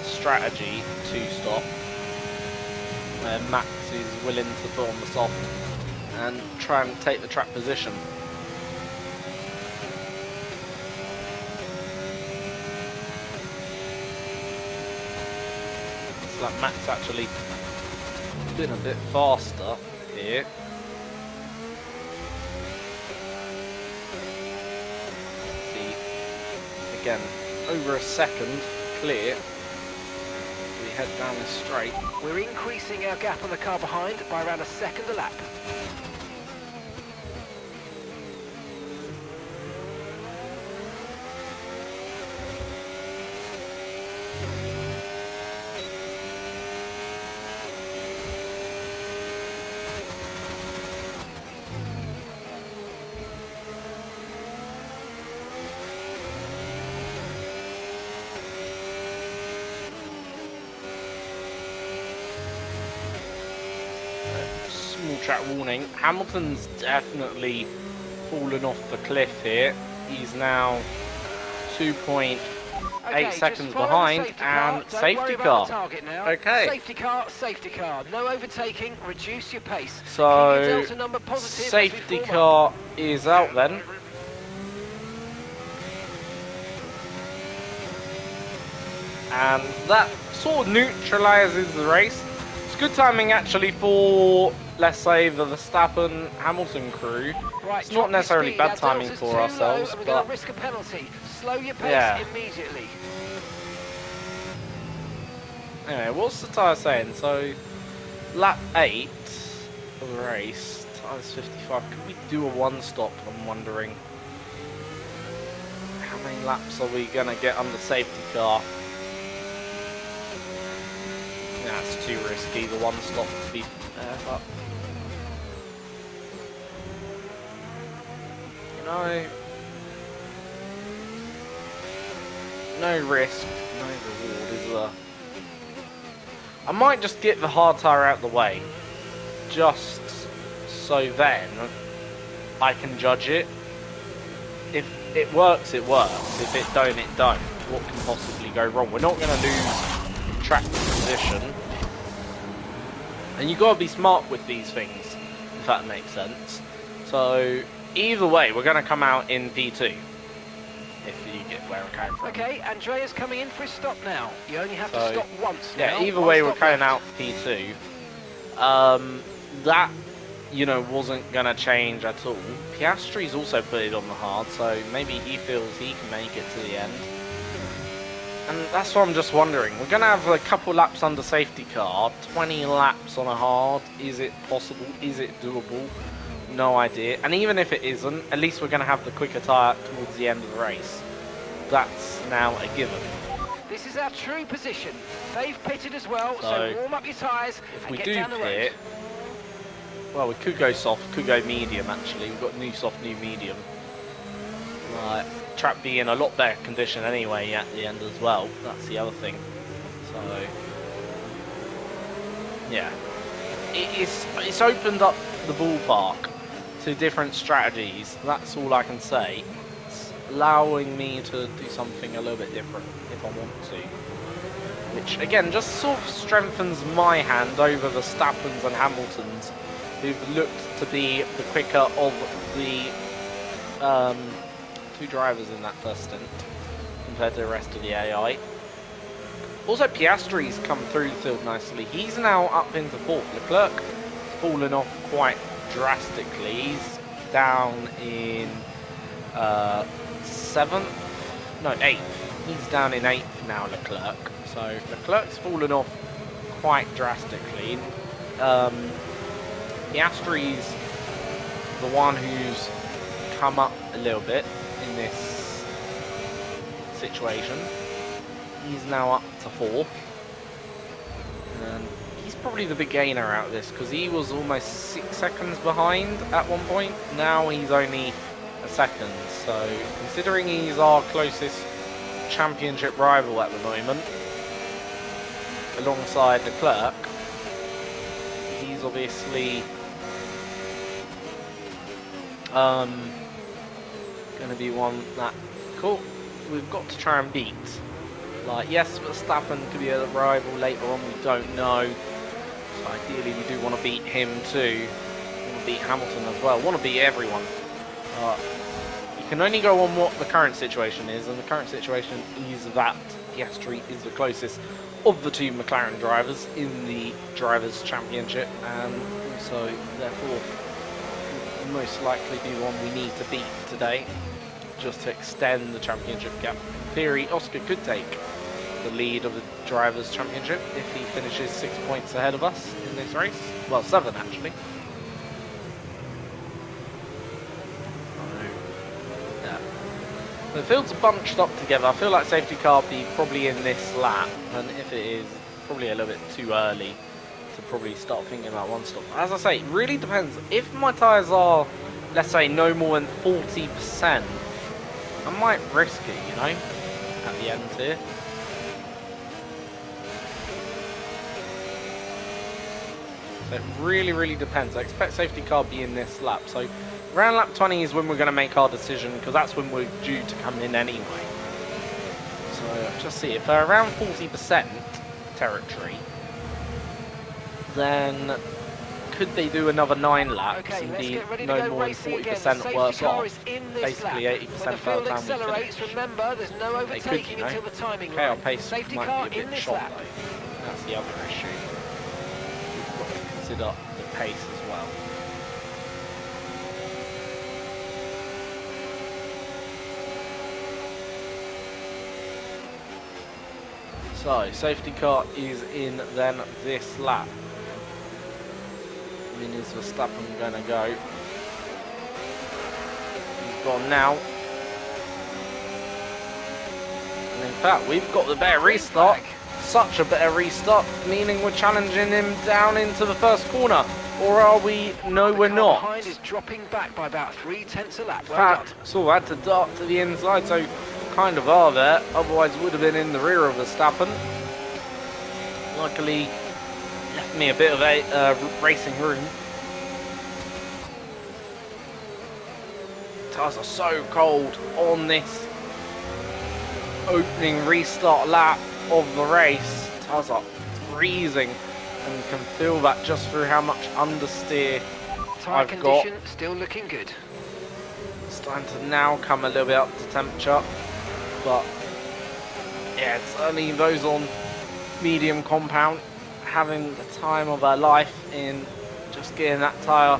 strategy to stop, where Max is willing to put on the soft and try and take the track position. It's like Max actually been a bit faster here. See, again, over a second clear. We head down this straight. We're increasing our gap on the car behind by around a second a lap. Track warning. Hamilton's definitely fallen off the cliff here. He's now 2.8 seconds behind, and safety car. Okay. Safety car. No overtaking. Reduce your pace. So safety car is out then. And that sort of neutralises the race. It's good timing actually for let's say, the Verstappen Hamilton crew. Right, It's not drop your necessarily speed. bad Our timing delta's for too ourselves, low and we're but going to risk a penalty. Slow your pace yeah. immediately. Anyway, what's the tyre saying? So, lap 8 of the race, tyres 55. Could we do a one stop? I'm wondering. How many laps are we going to get on the safety car? That's too risky, the one stop to be fair, but you know, no risk, no reward, is there? I might just get the hard tyre out of the way, just so then I can judge it. If it works, it works. If it don't, it don't. What can possibly go wrong? We're not going to lose track position. And you've got to be smart with these things, if that makes sense. So, either way, we're going to come out in P2. If you get where we're coming from. Okay, Andrea's coming in for his stop now. You only have to So, stop once yeah, now. either One way, we're stop coming left. out P2. That, you know, wasn't going to change at all. Piastri's also put it on the hard, so maybe he feels he can make it to the end. And that's what I'm just wondering. We're going to have a couple laps under safety car, 20 laps on a hard. Is it possible? Is it doable? No idea. And even if it isn't, at least we're going to have the quicker tyre towards the end of the race. That's now a given. This is our true position. They've pitted as well, so So, warm up your tyres If and we get do down the road. pit, well, we could go soft, could go medium actually. We've got new soft, new medium. Right, track be in a lot better condition anyway at the end as well. That's the other thing. So, yeah, it's opened up the ballpark to different strategies. That's all I can say. It's allowing me to do something a little bit different if I want to. Which again just sort of strengthens my hand over the Verstappens and Hamiltons, who've looked to be the quicker of the two drivers in that first stint compared to the rest of the AI. Also, Piastri's come through the field nicely. He's now up into fourth. Leclerc has fallen off quite drastically. He's down in seventh, no, eighth. He's down in eighth now, Leclerc. So Leclerc's fallen off quite drastically. Piastri's the one who's come up a little bit in this situation. He's now up to fourth. And he's probably the big gainer out of this because he was almost 6 seconds behind at one point. Now he's only a second. So considering he's our closest championship rival at the moment, alongside Leclerc, he's obviously going to be one that we've got to try and beat. Like, yes, Verstappen could be a rival later on, we don't know. So ideally we do want to beat him too. We want to beat Hamilton as well. We want to beat everyone. You can only go on what the current situation is, and the current situation is that Piastri is the closest of the two McLaren drivers in the Drivers' Championship, and also, therefore, will most likely be one we need to beat today, just to extend the championship gap. In theory, Oscar could take the lead of the Drivers' Championship if he finishes 6 points ahead of us in this race. Well, 7 actually. The fields are bunched up together. I feel like safety car will be probably in this lap, and if it is, probably a little bit too early to probably start thinking about one stop. As I say, it really depends. If my tyres are, let's say, no more than 40%, I might risk it, you know, at the end here. So it really, really depends. I expect safety car to be in this lap. So around lap 20 is when we're going to make our decision, because that's when we're due to come in anyway. So just see, if they're around 40% territory, then could they do another 9 laps and be no more than 40% worse off? Basically 80% further time we finish. Remember, there's no overtaking you know. until the timing Okay, our line. pace Safety might car be a in bit this short lap. though. That's the other issue. We've got to consider the pace as well. So, safety car is in then this lap. I mean, is Verstappen going to go? He's gone now. And in fact, we've got the better restart. Such a better restart, meaning we're challenging him down into the first corner. Or are we? No, we're not. Behind is dropping back by about 3/10 a lap. In Well fact, so had to dart to the inside, so kind of are there. Otherwise, would have been in the rear of Verstappen. Luckily, left me a bit of a racing room. Tires are so cold on this opening restart lap of the race. Tires are freezing, and you can feel that just through how much understeer Tyre I've got. condition still looking good. It's starting to now come a little bit up to temperature, but yeah, it's only those on medium compound having the time of their life in just getting that tyre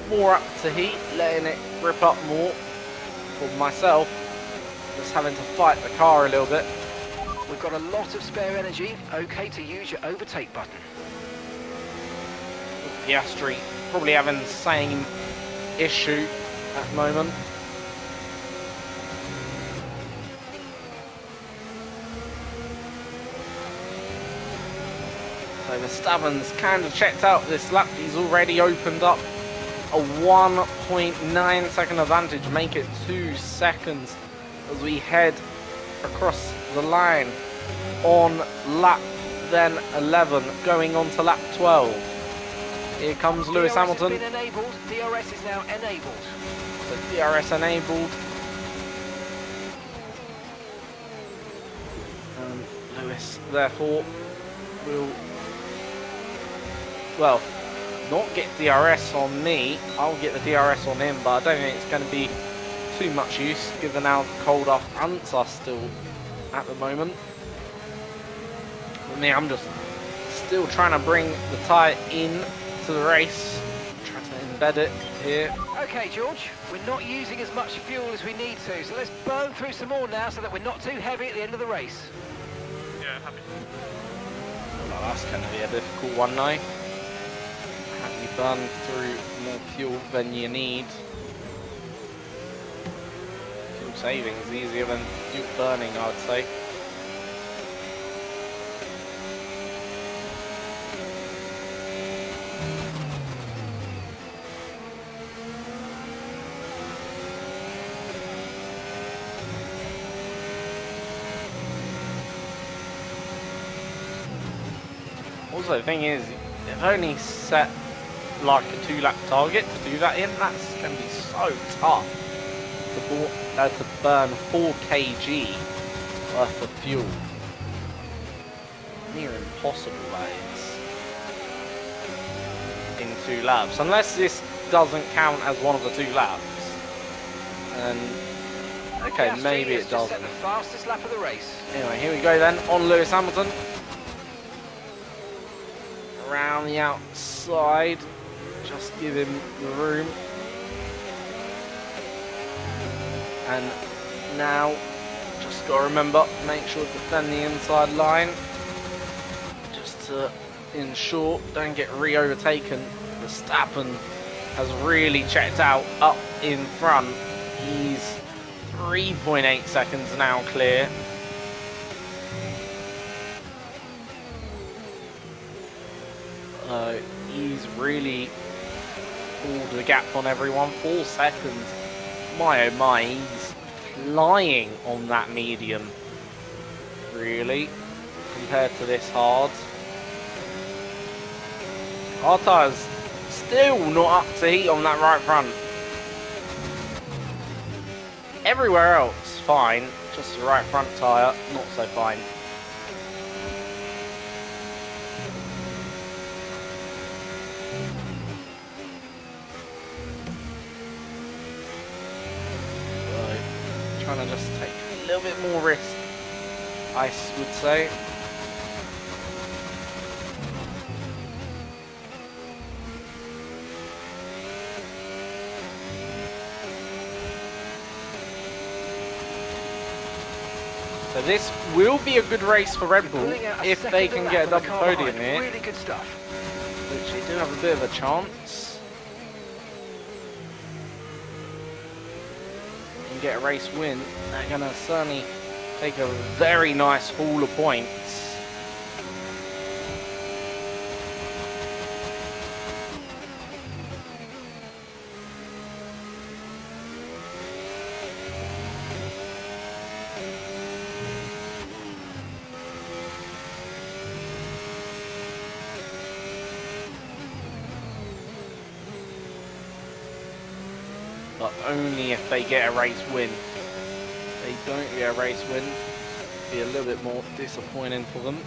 more up to heat, letting it rip up more. For myself, just having to fight the car a little bit. We've got a lot of spare energy, okay to use your overtake button. Piastri probably having the same issue at the moment. So Verstappen's kind of checked out this lap. He's already opened up a 1.9 second advantage, make it 2 seconds as we head across the line on lap then 11, going on to lap 12. Here comes Lewis Hamilton. Has been enabled. DRS is now enabled. So DRS enabled. Lewis, therefore, will, well, not get DRS on me. I'll get the DRS on him, but I don't think it's going to be too much use given how cold our fronts are still at the moment. For me, I'm just still trying to bring the tyre in to the race, trying to embed it here. Okay, George, we're not using as much fuel as we need to, so let's burn through some more now so that we're not too heavy at the end of the race. Yeah, happy. Well, that's going to be a difficult one now. Have you burn through more fuel than you need? Fuel saving is easier than fuel burning, I would say. Also, the thing is, they've only set like a 2-lap target to do that in. That's going to be so tough to burn 4 kg worth of fuel. Near impossible, that is. In 2 laps. Unless this doesn't count as one of the 2 laps. And okay, Piastri maybe has it just doesn't. set the fastest lap of the race. Anyway, here we go then, on Lewis Hamilton. Around the outside, just give him the room. And now, just got to remember, make sure to defend the inside line. Just to ensure, don't get re-overtaken. Verstappen has really checked out up in front. He's 3.8 seconds now clear. He's really pulled the gap on everyone. 4 seconds. My oh my, he's flying on that medium. Really, compared to this hard. Our tyres still not up to heat on that right front. Everywhere else, fine. Just the right front tyre, not so fine. Trying to just take a little bit more risk, I would say. So this will be a good race for Red Bull Pulling out a if they second can lap get a on the double car podium behind. here, Really good stuff. which they do have a bit of a chance. And get a race win. They're going to certainly take a very nice haul of points. But only if they get a race win. If they don't get a race win, it'll be a little bit more disappointing for them.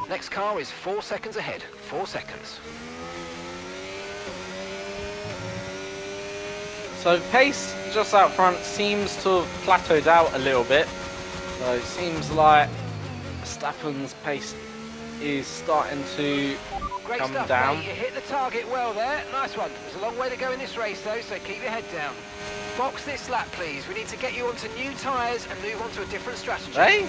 Next car is 4 seconds ahead. 4 seconds. So pace just out front seems to have plateaued out a little bit. So it seems like Verstappen's pace is starting to Great come stuff, down. mate. You hit the target well there. Nice one. There's a long way to go in this race, though, so keep your head down. Box this lap, please. We need to get you onto new tyres and move on to a different strategy. Hey,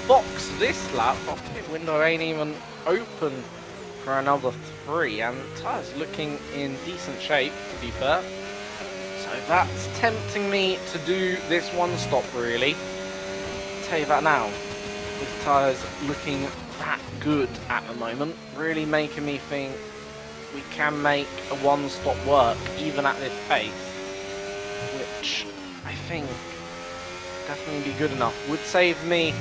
box this lap. The pit window ain't even open for another 3, and tyres looking in decent shape, to be fair. So that's tempting me to do this one stop, really. I'll tell you that now. With tyres looking that good at the moment, really making me think we can make a one stop work, even at this pace, which I think definitely be good enough. Would save me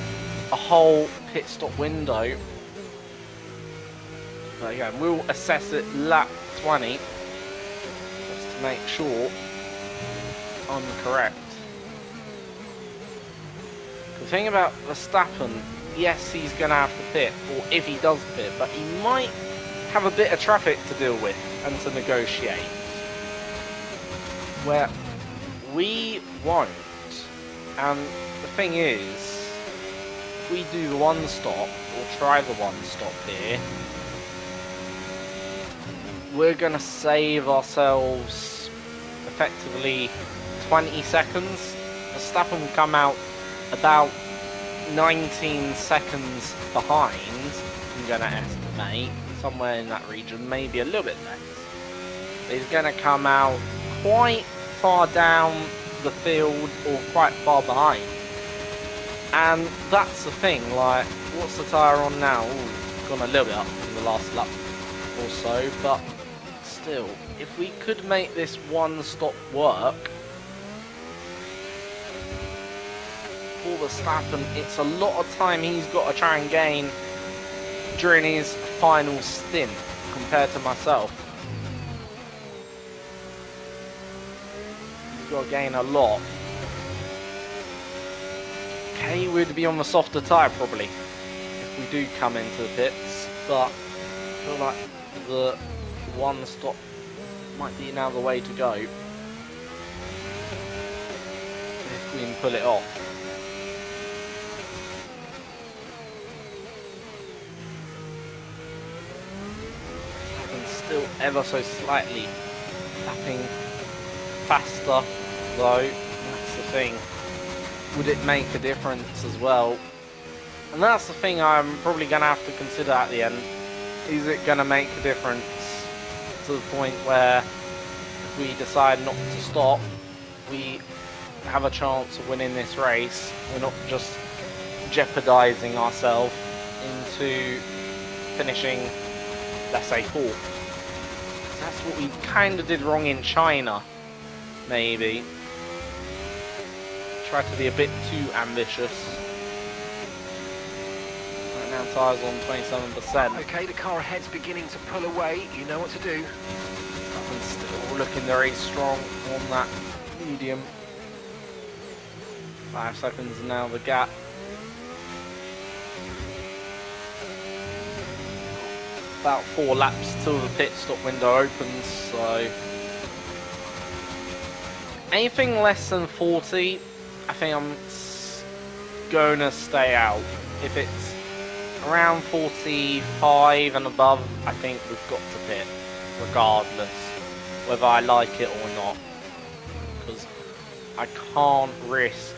a whole pit stop window. But again, we'll assess it lap 20 just to make sure I'm correct. The thing about Verstappen, yes, he's going to have to pit, or if he does pit, but he might have a bit of traffic to deal with and to negotiate, where we won't. And the thing is, if we do the one stop, or try the one stop here, we're going to save ourselves effectively 20 seconds. Verstappen will come out about 19 seconds behind, I'm going to estimate, somewhere in that region, maybe a little bit less. He's going to come out quite far down the field or quite far behind. And that's the thing, like, what's the tyre on now? Ooh, gone a little bit up in the last lap or so, but still, if we could make this one stop work, for Verstappen, it's a lot of time he's got to try and gain during his final stint compared to myself. He's got to gain a lot. Okay, we'd be on the softer tyre probably if we do come into the pits, but I feel like the one stop might be now the way to go if we can pull it off. Still ever so slightly lapping faster though, that's the thing. Would it make a difference as well? And that's the thing I'm probably going to have to consider at the end. Is it going to make a difference to the point where if we decide not to stop, we have a chance of winning this race? We're not just jeopardising ourselves into finishing, let's say, 4th. That's what we kind of did wrong in China, maybe. Tried to be a bit too ambitious. Right now, tyres on 27%. Okay, the car ahead's beginning to pull away. You know what to do. And still looking very strong on that medium. 5 seconds now, the gap. about 4 laps till the pit stop window opens, so anything less than 40, I think I'm gonna stay out. If it's around 45 and above, I think we've got to pit, regardless, whether I like it or not, because I can't risk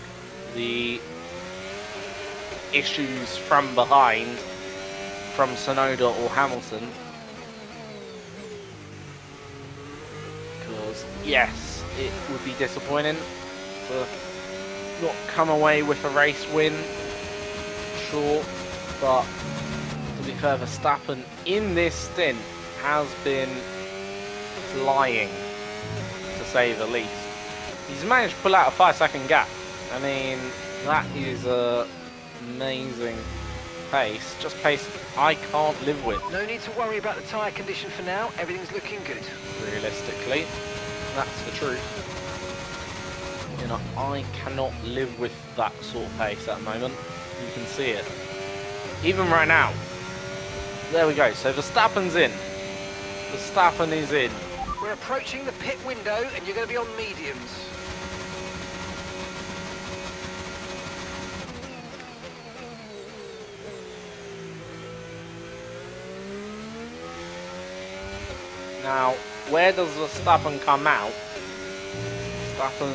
the issues from behind from Tsunoda or Hamilton, because yes, it would be disappointing to not come away with a race win, sure, but to be fair, Verstappen in this stint has been flying, to say the least. He's managed to pull out a 5-second gap. I mean, that is amazing pace, just pace I can't live with. No need to worry about the tyre condition for now, everything's looking good. Realistically, that's the truth. You know, I cannot live with that sort of pace at the moment. You can see it. Even right now. There we go, so Verstappen's in. Verstappen is in. We're approaching the pit window and you're going to be on mediums. Now, where does Verstappen come out? Verstappen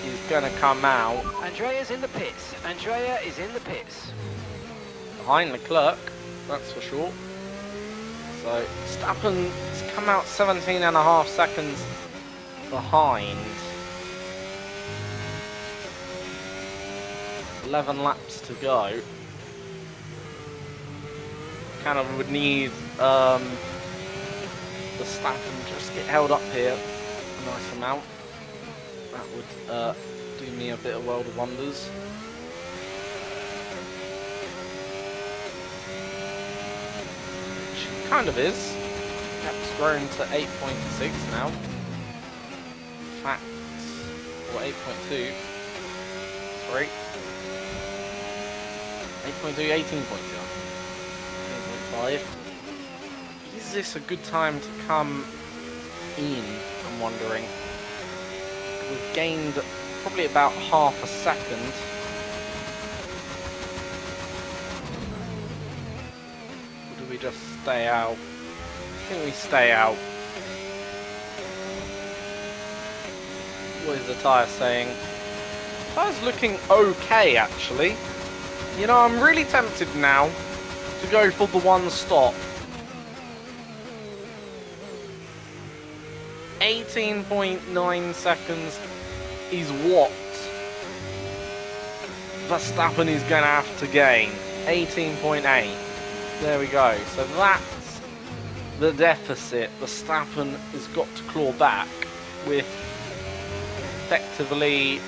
is going to come out Andrea's in the pits. Andrea is in the pits. behind Leclerc, that's for sure. So, Verstappen's come out 17.5 seconds behind. 11 laps to go. Kind of would need Verstappen just get held up here a nice amount. That would do me a bit of world of wonders. Which kind of is. Gap's grown to 8.6 now. In fact, or 8.2. Sorry. 8.2, 18.2. 8.5. Is this a good time to come in? I'm wondering. We've gained probably about half a second. Or do we just stay out? I think we stay out. What is the tyre saying? Tyre's looking okay, actually. You know, I'm really tempted now to go for the one stop. 18.9 seconds is what Verstappen is going to have to gain. 18.8. There we go. So that's the deficit Verstappen has got to claw back with effectively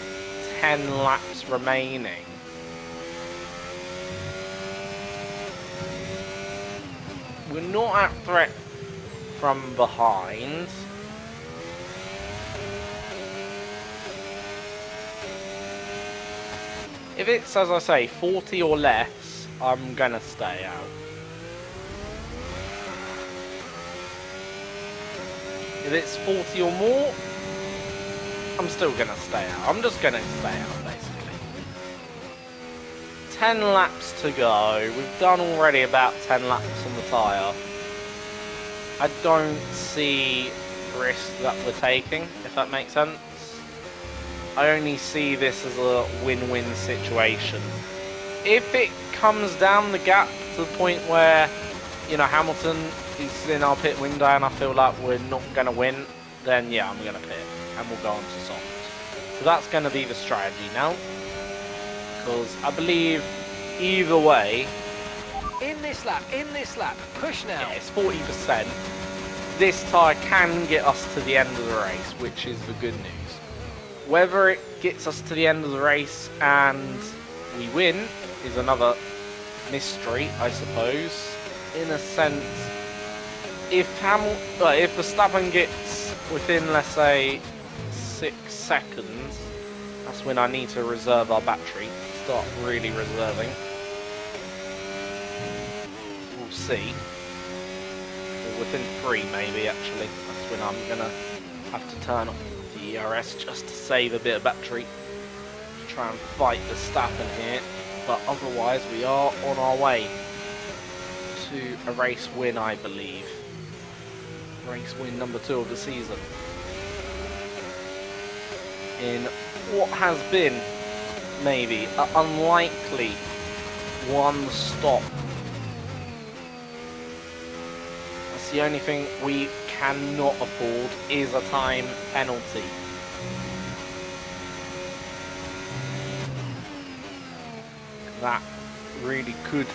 10 laps remaining. We're not at threat from behind. If it's, as I say, 40 or less, I'm gonna stay out. If it's 40 or more, I'm still gonna stay out. I'm just gonna stay out, basically. 10 laps to go. We've done already about 10 laps on the tyre. I don't see risk that we're taking, if that makes sense. I only see this as a win-win situation. If it comes down the gap to the point where, you know, Hamilton is in our pit window and I feel like we're not going to win, then yeah, I'm going to pit and we'll go on to soft. So that's going to be the strategy now. Because I believe either way... In this lap, push now. Yeah, it's 40%. This tyre can get us to the end of the race, which is the good news. Whether it gets us to the end of the race and we win is another mystery, I suppose. In a sense, if Verstappen gets within, let's say, 6 seconds, that's when I need to reserve our battery. Start really reserving. We'll see. within 3 maybe actually. That's when I'm gonna have to turn off the ERS just to save a bit of battery. Try and fight the Verstappen here, but otherwise we are on our way to a race win, I believe. Race win number 2 of the season. In what has been maybe an unlikely 1 stop. That's the only thing we cannot afford is a time penalty. That really could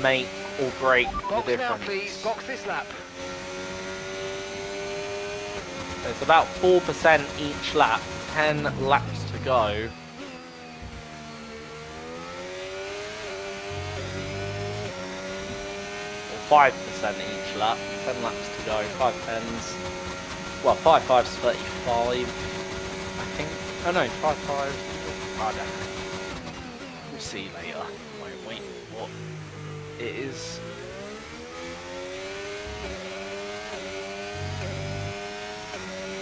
make or break the Box now, difference. please. Box this lap. It's about 4% each lap, 10 laps to go. Or 5% each lap, 10 laps to go, 5 tens. Well, 5 fives, 35, I think. Oh no, 5 fives, I don't know. We'll see later, won't we, what it is.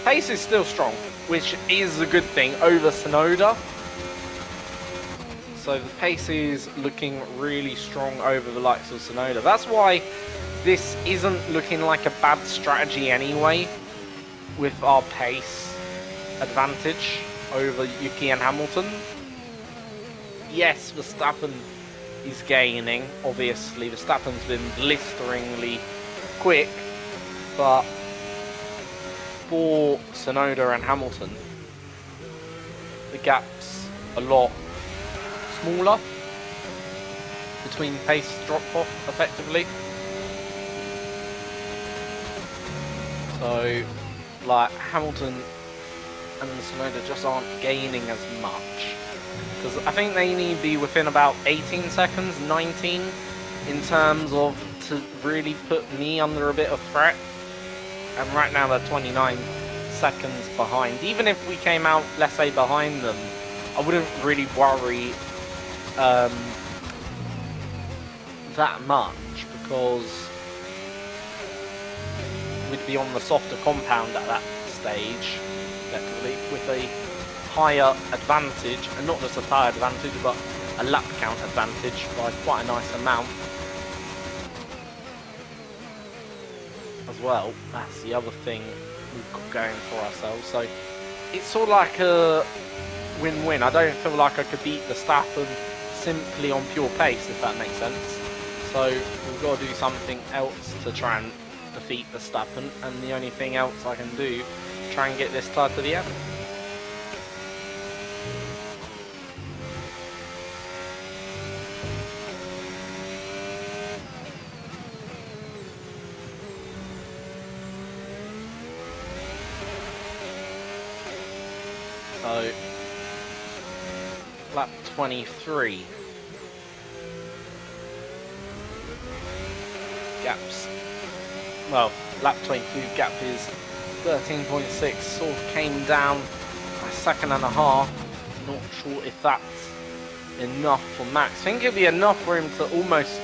Pace is still strong, which is a good thing over Sonoda. So the pace is looking really strong over the likes of Sonoda. That's why this isn't looking like a bad strategy anyway, with our pace advantage over Yuki and Hamilton. Yes, Verstappen is gaining. Obviously, Verstappen's been blisteringly quick, but for Sonoda and Hamilton, the gap's a lot smaller between pace drop-off, effectively. So, like, Hamilton and Sonoda just aren't gaining as much. Because I think they need to be within about 18 seconds, 19, in terms of to really put me under a bit of threat. And right now they're 29 seconds behind. Even if we came out, let's say, behind them, I wouldn't really worry that much, because we'd be on the softer compound at that stage, effectively, with a higher advantage, and not just a tyre advantage, but a lap count advantage by quite a nice amount. As well, that's the other thing we've got going for ourselves. So it's sort of like a win-win. I don't feel like I could beat Verstappen simply on pure pace, if that makes sense. So we've got to do something else to try and defeat Verstappen, and the only thing else I can do, try and get this tie to the end. So, lap 23. Gaps. Well, lap 22 gap is 13.6. Sort of came down a second and a half. Not sure if that's enough for Max. I think it'd be enough for him to almost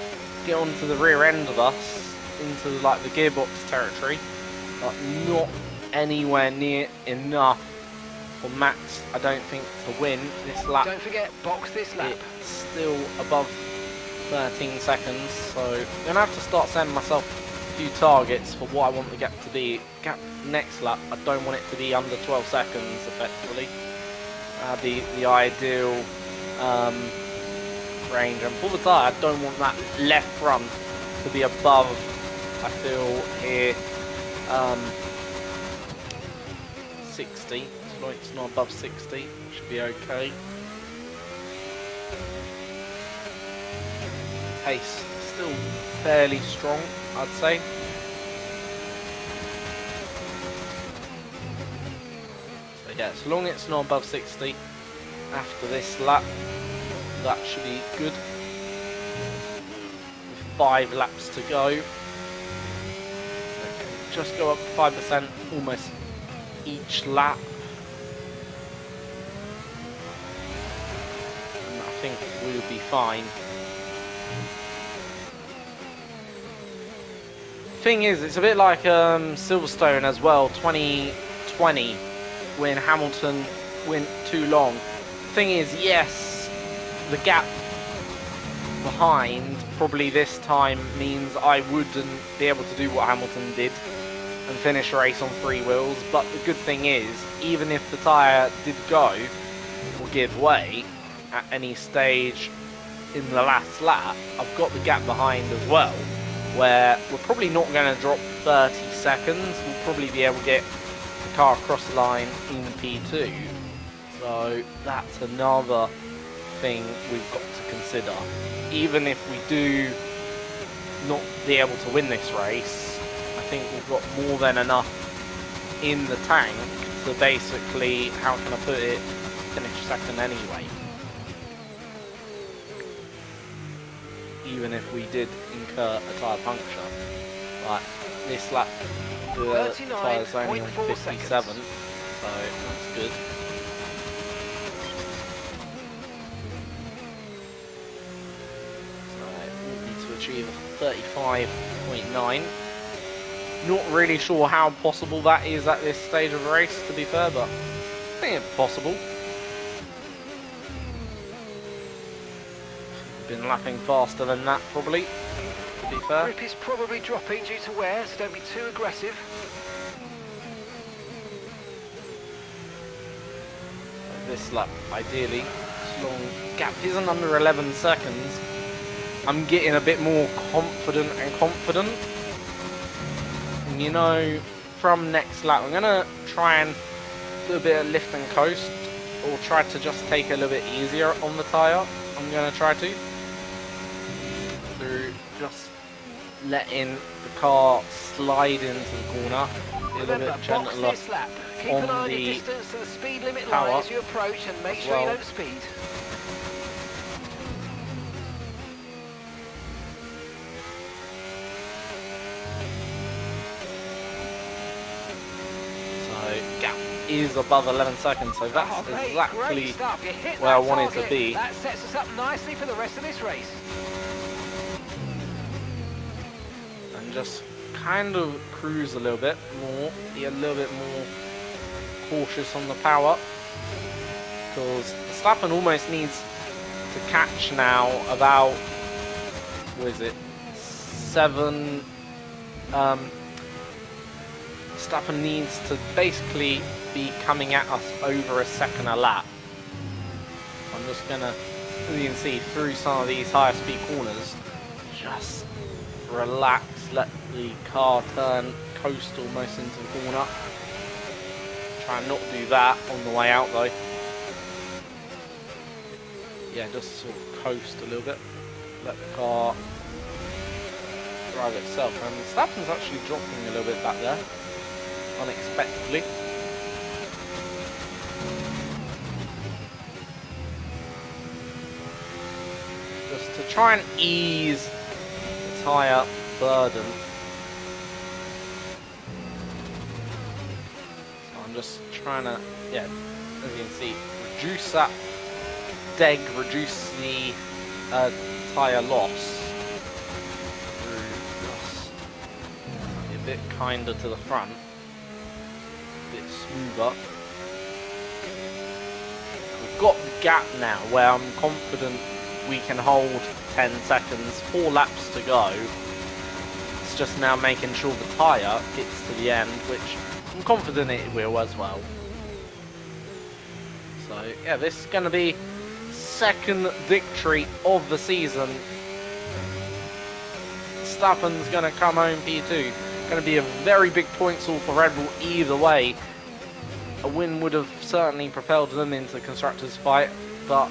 get onto the rear end of us, into like the gearbox territory, but not anywhere near enough for Max, I don't think, to win this lap. Don't forget, box this lap. It's still above 13 seconds, so I'm going to have to start sending myself a few targets for what I want the gap to be. Gap next lap, I don't want it to be under 12 seconds, effectively. The ideal range. And for the tyre, I don't want that left front to be above, I feel, here, 60. It's not above 60, should be okay. Pace still fairly strong, I'd say. So yeah, as long as it's not above 60 after this lap, that should be good. With 5 laps to go. Okay, just go up 5% almost each lap. I think we'll be fine. thing is, it's a bit like Silverstone as well, 2020, when Hamilton went too long. The thing is, yes, the gap behind probably this time means I wouldn't be able to do what Hamilton did and finish a race on 3 wheels, but the good thing is, even if the tyre did go or give way at any stage in the last lap, I've got the gap behind as well, where we're probably not going to drop 30 seconds. We'll probably be able to get the car across the line in P2. So that's another thing we've got to consider. Even if we do not be able to win this race, I think we've got more than enough in the tank to basically, how can I put it, finish second anyway. Even if we did incur a tyre puncture. But this lap, the tyre's only on 57, so that's good. So we'll need to achieve 35.9. Not really sure how possible that is at this stage of the race, to be fair, but I think it's possible. Been lapping faster than that, probably, to be fair. Grip is probably dropping due to wear, so don't be too aggressive. This lap, ideally, this long gap isn't under 11 seconds. I'm getting a bit more confident and confident. And you know, from next lap, I'm going to try and do a bit of lift and coast, or try to just take it a little bit easier on the tyre. I'm going to try to. Through just letting the car slide into the corner, be a little bit gentler Keep an eye on on your the distance to the speed limit power line as you approach, and make sure you well. don't speed. So gap is above 11 seconds, so that's Mate, exactly great stuff. You hit where I that wanted to target. be. That sets us up nicely for the rest of this race. And just kind of cruise a little bit more, be a little bit more cautious on the power, because Verstappen almost needs to catch now about, what is it, 7, Verstappen needs to basically be coming at us over a second a lap. I'm just gonna, as you can see, through some of these higher speed corners, just relax, let the car turn, coast almost into the corner. Try and not do that on the way out though. Yeah, just sort of coast a little bit, let the car drive itself. And Verstappen's actually dropping a little bit back there, unexpectedly. Just to try and ease the tyre burden. So I'm just trying to, yeah, as you can see, reduce that deg, reduce the tyre loss through just a bit kinder to the front, a bit smoother. We've got the gap now where I'm confident we can hold 10 seconds, 4 laps to go. It's just now making sure the tyre gets to the end, which I'm confident it will as well. So yeah, this is going to be second victory of the season. Verstappen's going to come home P2. Going to be a very big points haul for Red Bull either way. A win would have certainly propelled them into the Constructors' fight, but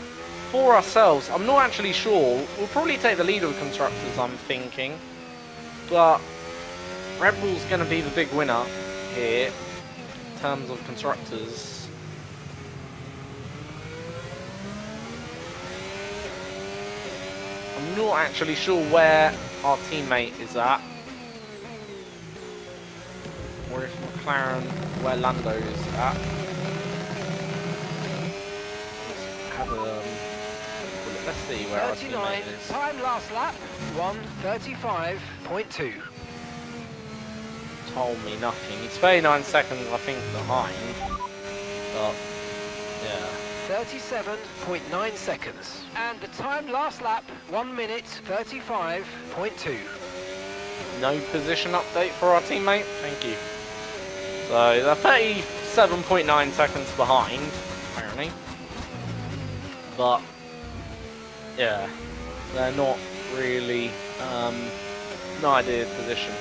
for ourselves, I'm not actually sure. We'll probably take the lead of the Constructors, I'm thinking, but Red Bull's going to be the big winner here in terms of Constructors. I'm not actually sure where our teammate is at, or if McLaren, where Lando is at. Let's see where our 39, teammate is. time last lap, 1:35.2. told me nothing. He's 39 seconds, I think, behind. But, yeah. 37.9 seconds. And the time last lap, 1 minute 35.2. No position update for our teammate. Thank you. So they're 37.9 seconds behind, apparently. But, yeah, they're not really no idea of position.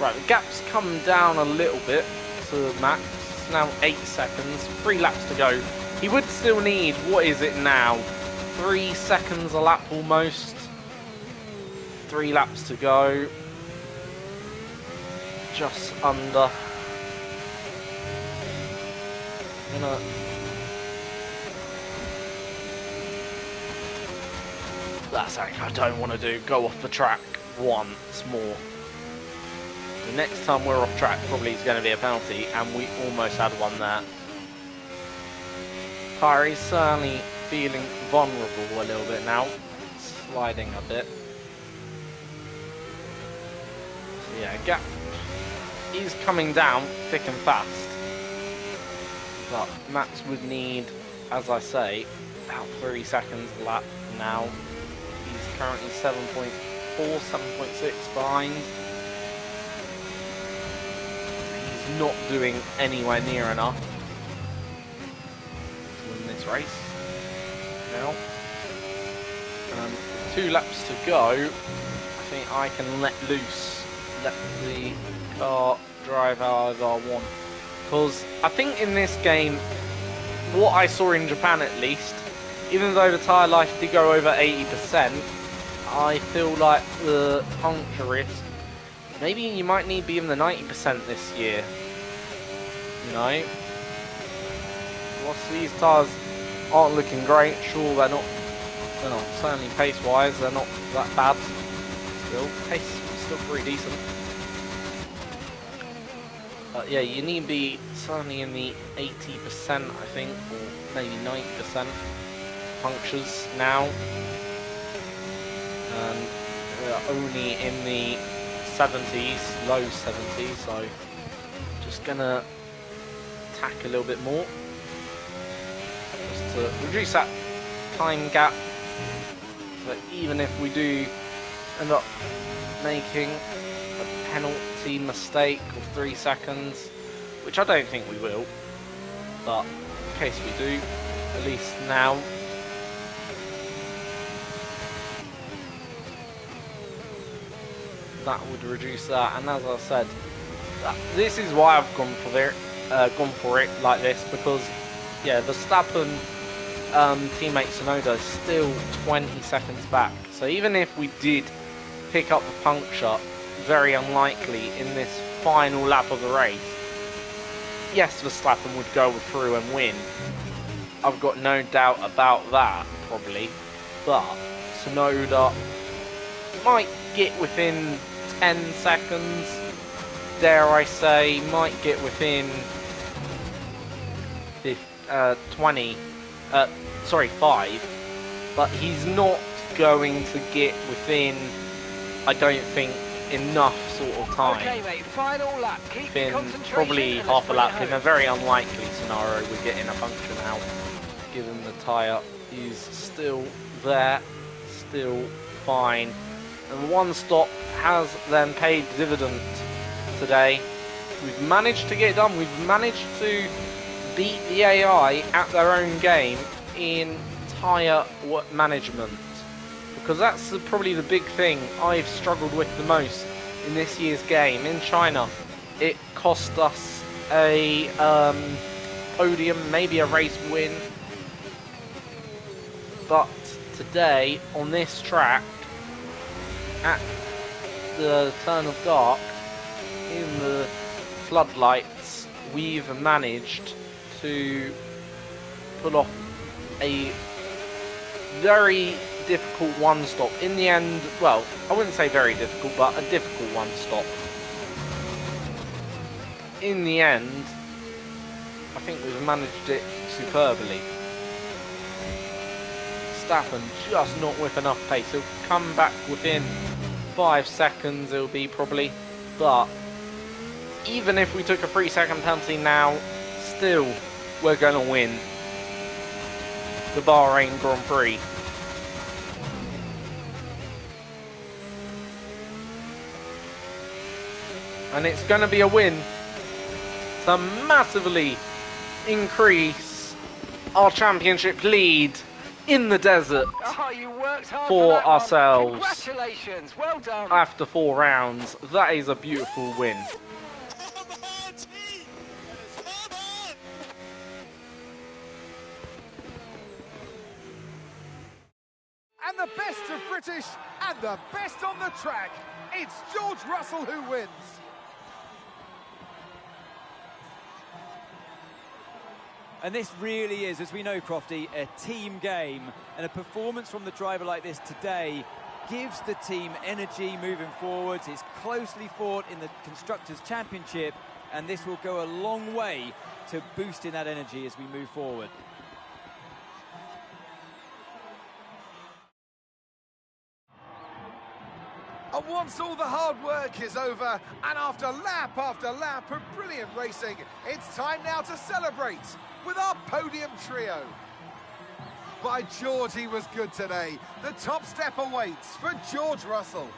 Right, the gap's come down a little bit to Max. It's now 8 seconds, 3 laps to go. He would still need, what is it now? 3 seconds a lap almost. 3 laps to go. Just under. That's something I don't want to do. Go off the track once more. The next time we're off track probably is going to be a penalty, and we almost had one there. Kyrie's certainly feeling vulnerable a little bit now. Sliding a bit. So yeah, gap is coming down thick and fast. But Max would need, as I say, about 3 seconds a lap now. He's currently 7.4, 7.6 behind. He's not doing anywhere near enough to win this race now. 2 laps to go. I think I can let loose, let the car drive however I want. Because I think in this game, what I saw in Japan at least, even though the tyre life did go over 80%, I feel like the puncture risk, maybe you might need to be in the 90% this year. You know? Whilst these tyres aren't looking great, sure they're not, certainly pace-wise, they're not that bad. Still, pace is still pretty decent. But yeah, you need to be certainly in the 80%, I think, or maybe 90% punctures now. And only in the 70s, low 70s, so just gonna tack a little bit more. Just to reduce that time gap. But even if we do end up making a penalty mistake of 3 seconds, which I don't think we will, but in case we do, at least now that would reduce that. And as I said, this is why I've gone for it like this, because yeah, Verstappen teammate Tsunoda is still 20 seconds back. So even if we did pick up the puncture, very unlikely in this final lap of the race, yes, Verstappen would go through and win. I've got no doubt about that, probably. But Tsunoda might get within 10 seconds, dare I say, might get within 5, but he's not going to get within, I don't think, enough sort of time. Okay, mate, final lap. Keep your Within concentration probably and half a let's lap, bring in it a very unlikely scenario we're getting a puncture now, given the tyre is still there, still fine. And one stop has then paid dividend today. We've managed to get it done. We've managed to beat the AI at their own game in tyre management, because that's probably the big thing I've struggled with the most in this year's game. In China, it cost us a podium, maybe a race win, but today on this track, at the turn of dark, in the floodlights, we've managed to pull off a very difficult one stop. In the end, well, I wouldn't say very difficult, but a difficult one stop. In the end, I think we've managed it superbly. Verstappen just not with enough pace. He'll come back within 5 seconds, it'll be probably, but even if we took a 3-second penalty now, still we're going to win the Bahrain Grand Prix. And it's going to be a win to massively increase our championship lead in the desert Oh, you worked hard for that ourselves. One. Congratulations, well done. After 4 rounds. That is a beautiful win. Come on, team! Come on! And the best of British and the best on the track. It's George Russell who wins. And this really is, as we know, Crofty, a team game. And a performance from the driver like this today gives the team energy moving forwards. It's closely fought in the Constructors' Championship, and this will go a long way to boosting that energy as we move forward. And once all the hard work is over, and after lap of brilliant racing, it's time now to celebrate with our podium trio. By George, he was good today. The top step awaits for George Russell.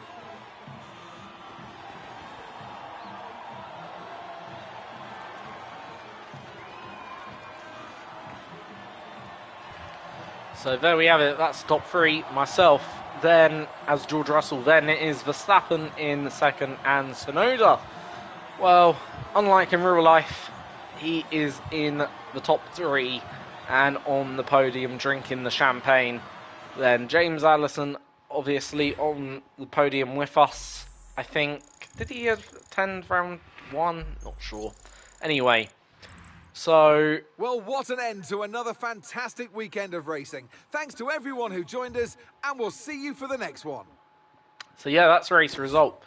So there we have it. That's top 3. Myself, then as George Russell. Then it is Verstappen in second and Tsunoda. Well, unlike in real life, he is in the top 3 and on the podium drinking the champagne. Then James Allison, obviously on the podium with us. I think, did he attend round 1? Not sure. Anyway, so Well, what an end to another fantastic weekend of racing. Thanks to everyone who joined us, and we'll see you for the next one. So yeah, that's race result.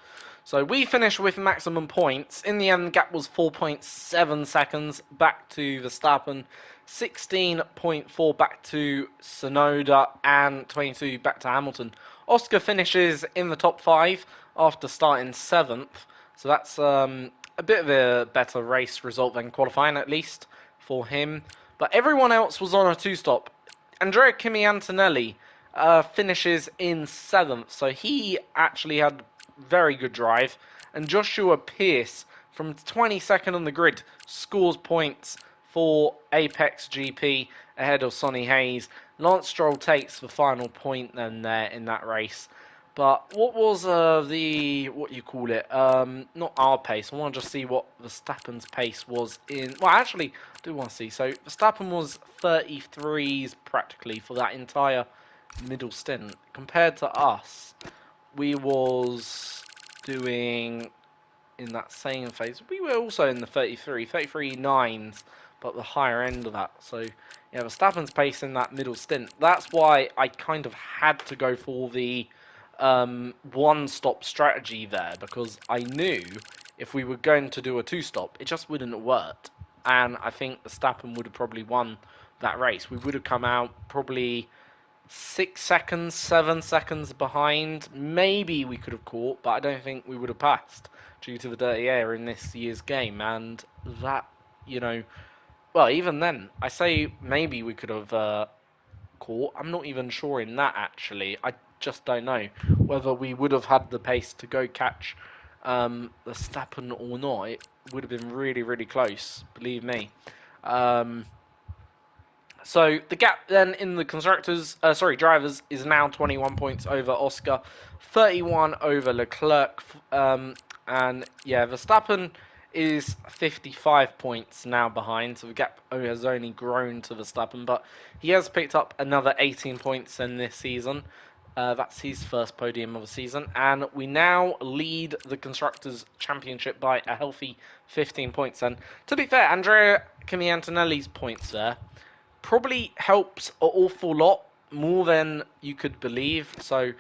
So we finished with maximum points. In the end, the gap was 4.7 seconds back to Verstappen, 16.4 back to Tsunoda, and 22 back to Hamilton. Oscar finishes in the top 5 after starting 7th. So that's a bit of a better race result than qualifying, at least, for him. But everyone else was on a 2-stop. Andrea Kimi Antonelli finishes in 7th, so he actually had very good drive. And Joshua Pearce, from 22nd on the grid, scores points for Apex GP ahead of Sonny Hayes. Lance Stroll takes the final point then there in that race. But what was what you call it? Not our pace. I want to just see what Verstappen's pace was in. Well, actually, I do want to see. So Verstappen was 33s practically for that entire middle stint. Compared to us, we was doing in that same phase. We were also in the 33 nines, but the higher end of that. So yeah, Verstappen's pace in that middle stint. That's why I kind of had to go for the one-stop strategy there, because I knew if we were going to do a 2-stop, it just wouldn't have worked. And I think Verstappen would have probably won that race. We would have come out probably 6 seconds, 7 seconds behind. Maybe we could have caught, but I don't think we would have passed due to the dirty air in this year's game. And that, well, even then, I say maybe we could have caught. I'm not even sure in that, actually. I just don't know whether we would have had the pace to go catch Verstappen or not. It would have been really, really close, believe me. So the gap then in the drivers is now 21 points over Oscar, 31 over Leclerc, and yeah, Verstappen is 55 points now behind, so the gap has only grown to Verstappen, but he has picked up another 18 points in this season. That's his first podium of the season, and we now lead the Constructors' Championship by a healthy 15 points. And to be fair, Andrea Kimi Antonelli's points there probably helps an awful lot more than you could believe. So,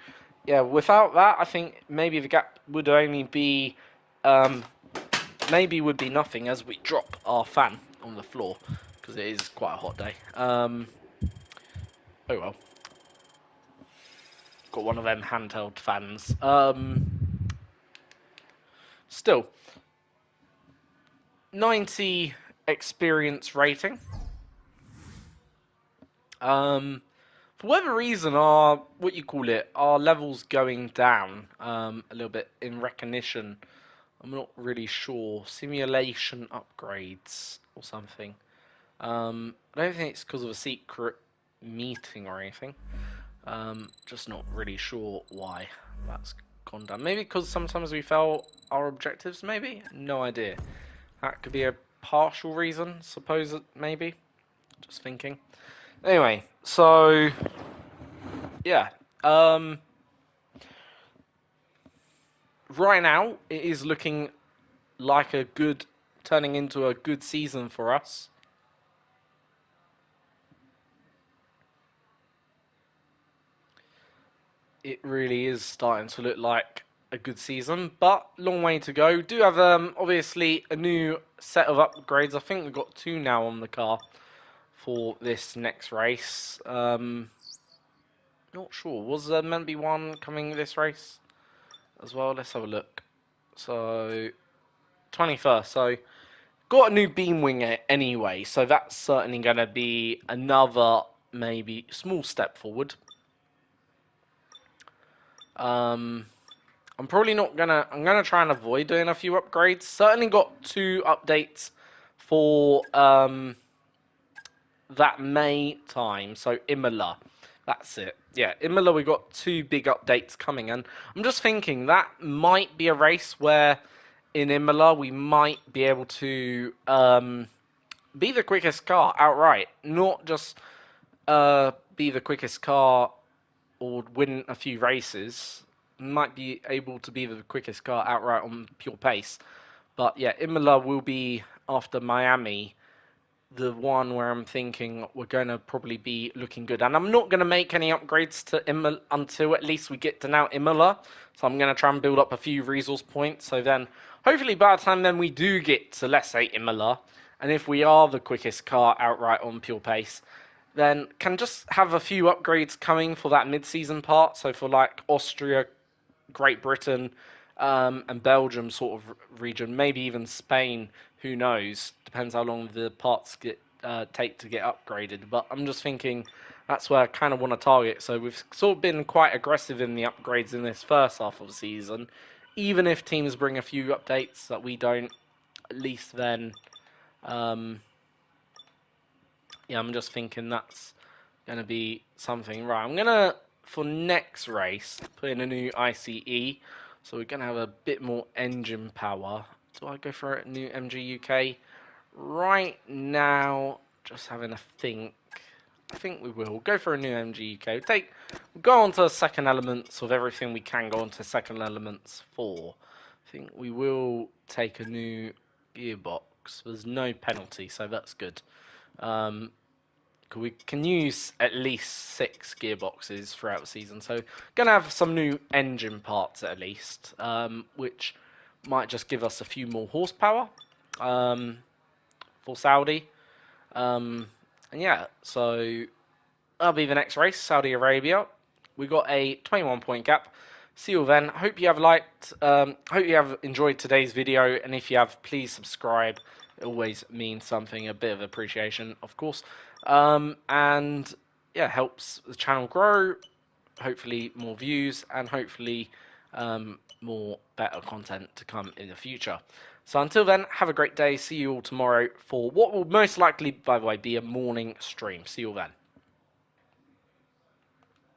yeah, without that, I think maybe the gap would only be, maybe would be nothing as we drop our fan on the floor because it is quite a hot day. Oh well, got one of them handheld fans. Still, 90 experience rating. For whatever reason, our levels going down a little bit in recognition. I'm not really sure. Simulation upgrades or something. I don't think it's because of a secret meeting or anything. Just not really sure why that's gone down. Maybe because sometimes we fail our objectives, maybe? No idea. That could be a partial reason, suppose it, maybe. Just thinking. Anyway, so yeah. Right now it is looking like turning into a good season for us. It really is starting to look like a good season, but long way to go. Do have obviously a new set of upgrades. I think we've got 2 now on the car for this next race. Not sure. Was there meant to be 1 coming this race as well? Let's have a look. So 21st. So got a new beam wing anyway, so that's certainly going to be another maybe small step forward. I'm probably not gonna. I'm gonna try and avoid doing a few upgrades. Certainly got 2 updates for that May time. So Imola, that's it. Yeah, Imola. We got 2 big updates coming, and I'm just thinking that might be a race where in Imola we might be able to be the quickest car outright, not just be the quickest car or win a few races. Might be able to be the quickest car outright on pure pace. But yeah, Imola will be after Miami, the one where I'm thinking we're going to probably be looking good. And I'm not going to make any upgrades to Imola until at least we get to now Imola. So I'm going to try and build up a few resource points. So then, hopefully by the time then we do get to, let's say, Imola, and if we are the quickest car outright on pure pace, then can just have a few upgrades coming for that mid-season part. So for like Austria, Great Britain, and Belgium sort of region, maybe even Spain. Who knows? Depends how long the parts take to get upgraded. But I'm just thinking that's where I kind of want to target. So we've sort of been quite aggressive in the upgrades in this first half of the season. Even if teams bring a few updates that we don't, at least then, yeah, I'm just thinking that's going to be something. Right, I'm going to, for next race, put in a new ICE. So we're going to have a bit more engine power. Do I go for a new MG UK? Right now, just having a think. I think we will. Go for a new MG UK. We'll go on to second elements of everything we can go on to second elements for. I think we will take a new gearbox. There's no penalty, so that's good. We can use at least 6 gearboxes throughout the season, so gonna have some new engine parts at least, which might just give us a few more horsepower for Saudi. And yeah, so that'll be the next race, Saudi Arabia. We got a 21 point gap. See you then. Hope you have hope you have enjoyed today's video, and if you have, please subscribe. It always means something, a bit of appreciation, of course. And yeah, helps the channel grow. Hopefully more views, and hopefully more better content to come in the future. So until then, have a great day. See you all tomorrow for what will most likely, by the way, be a morning stream. See you all then.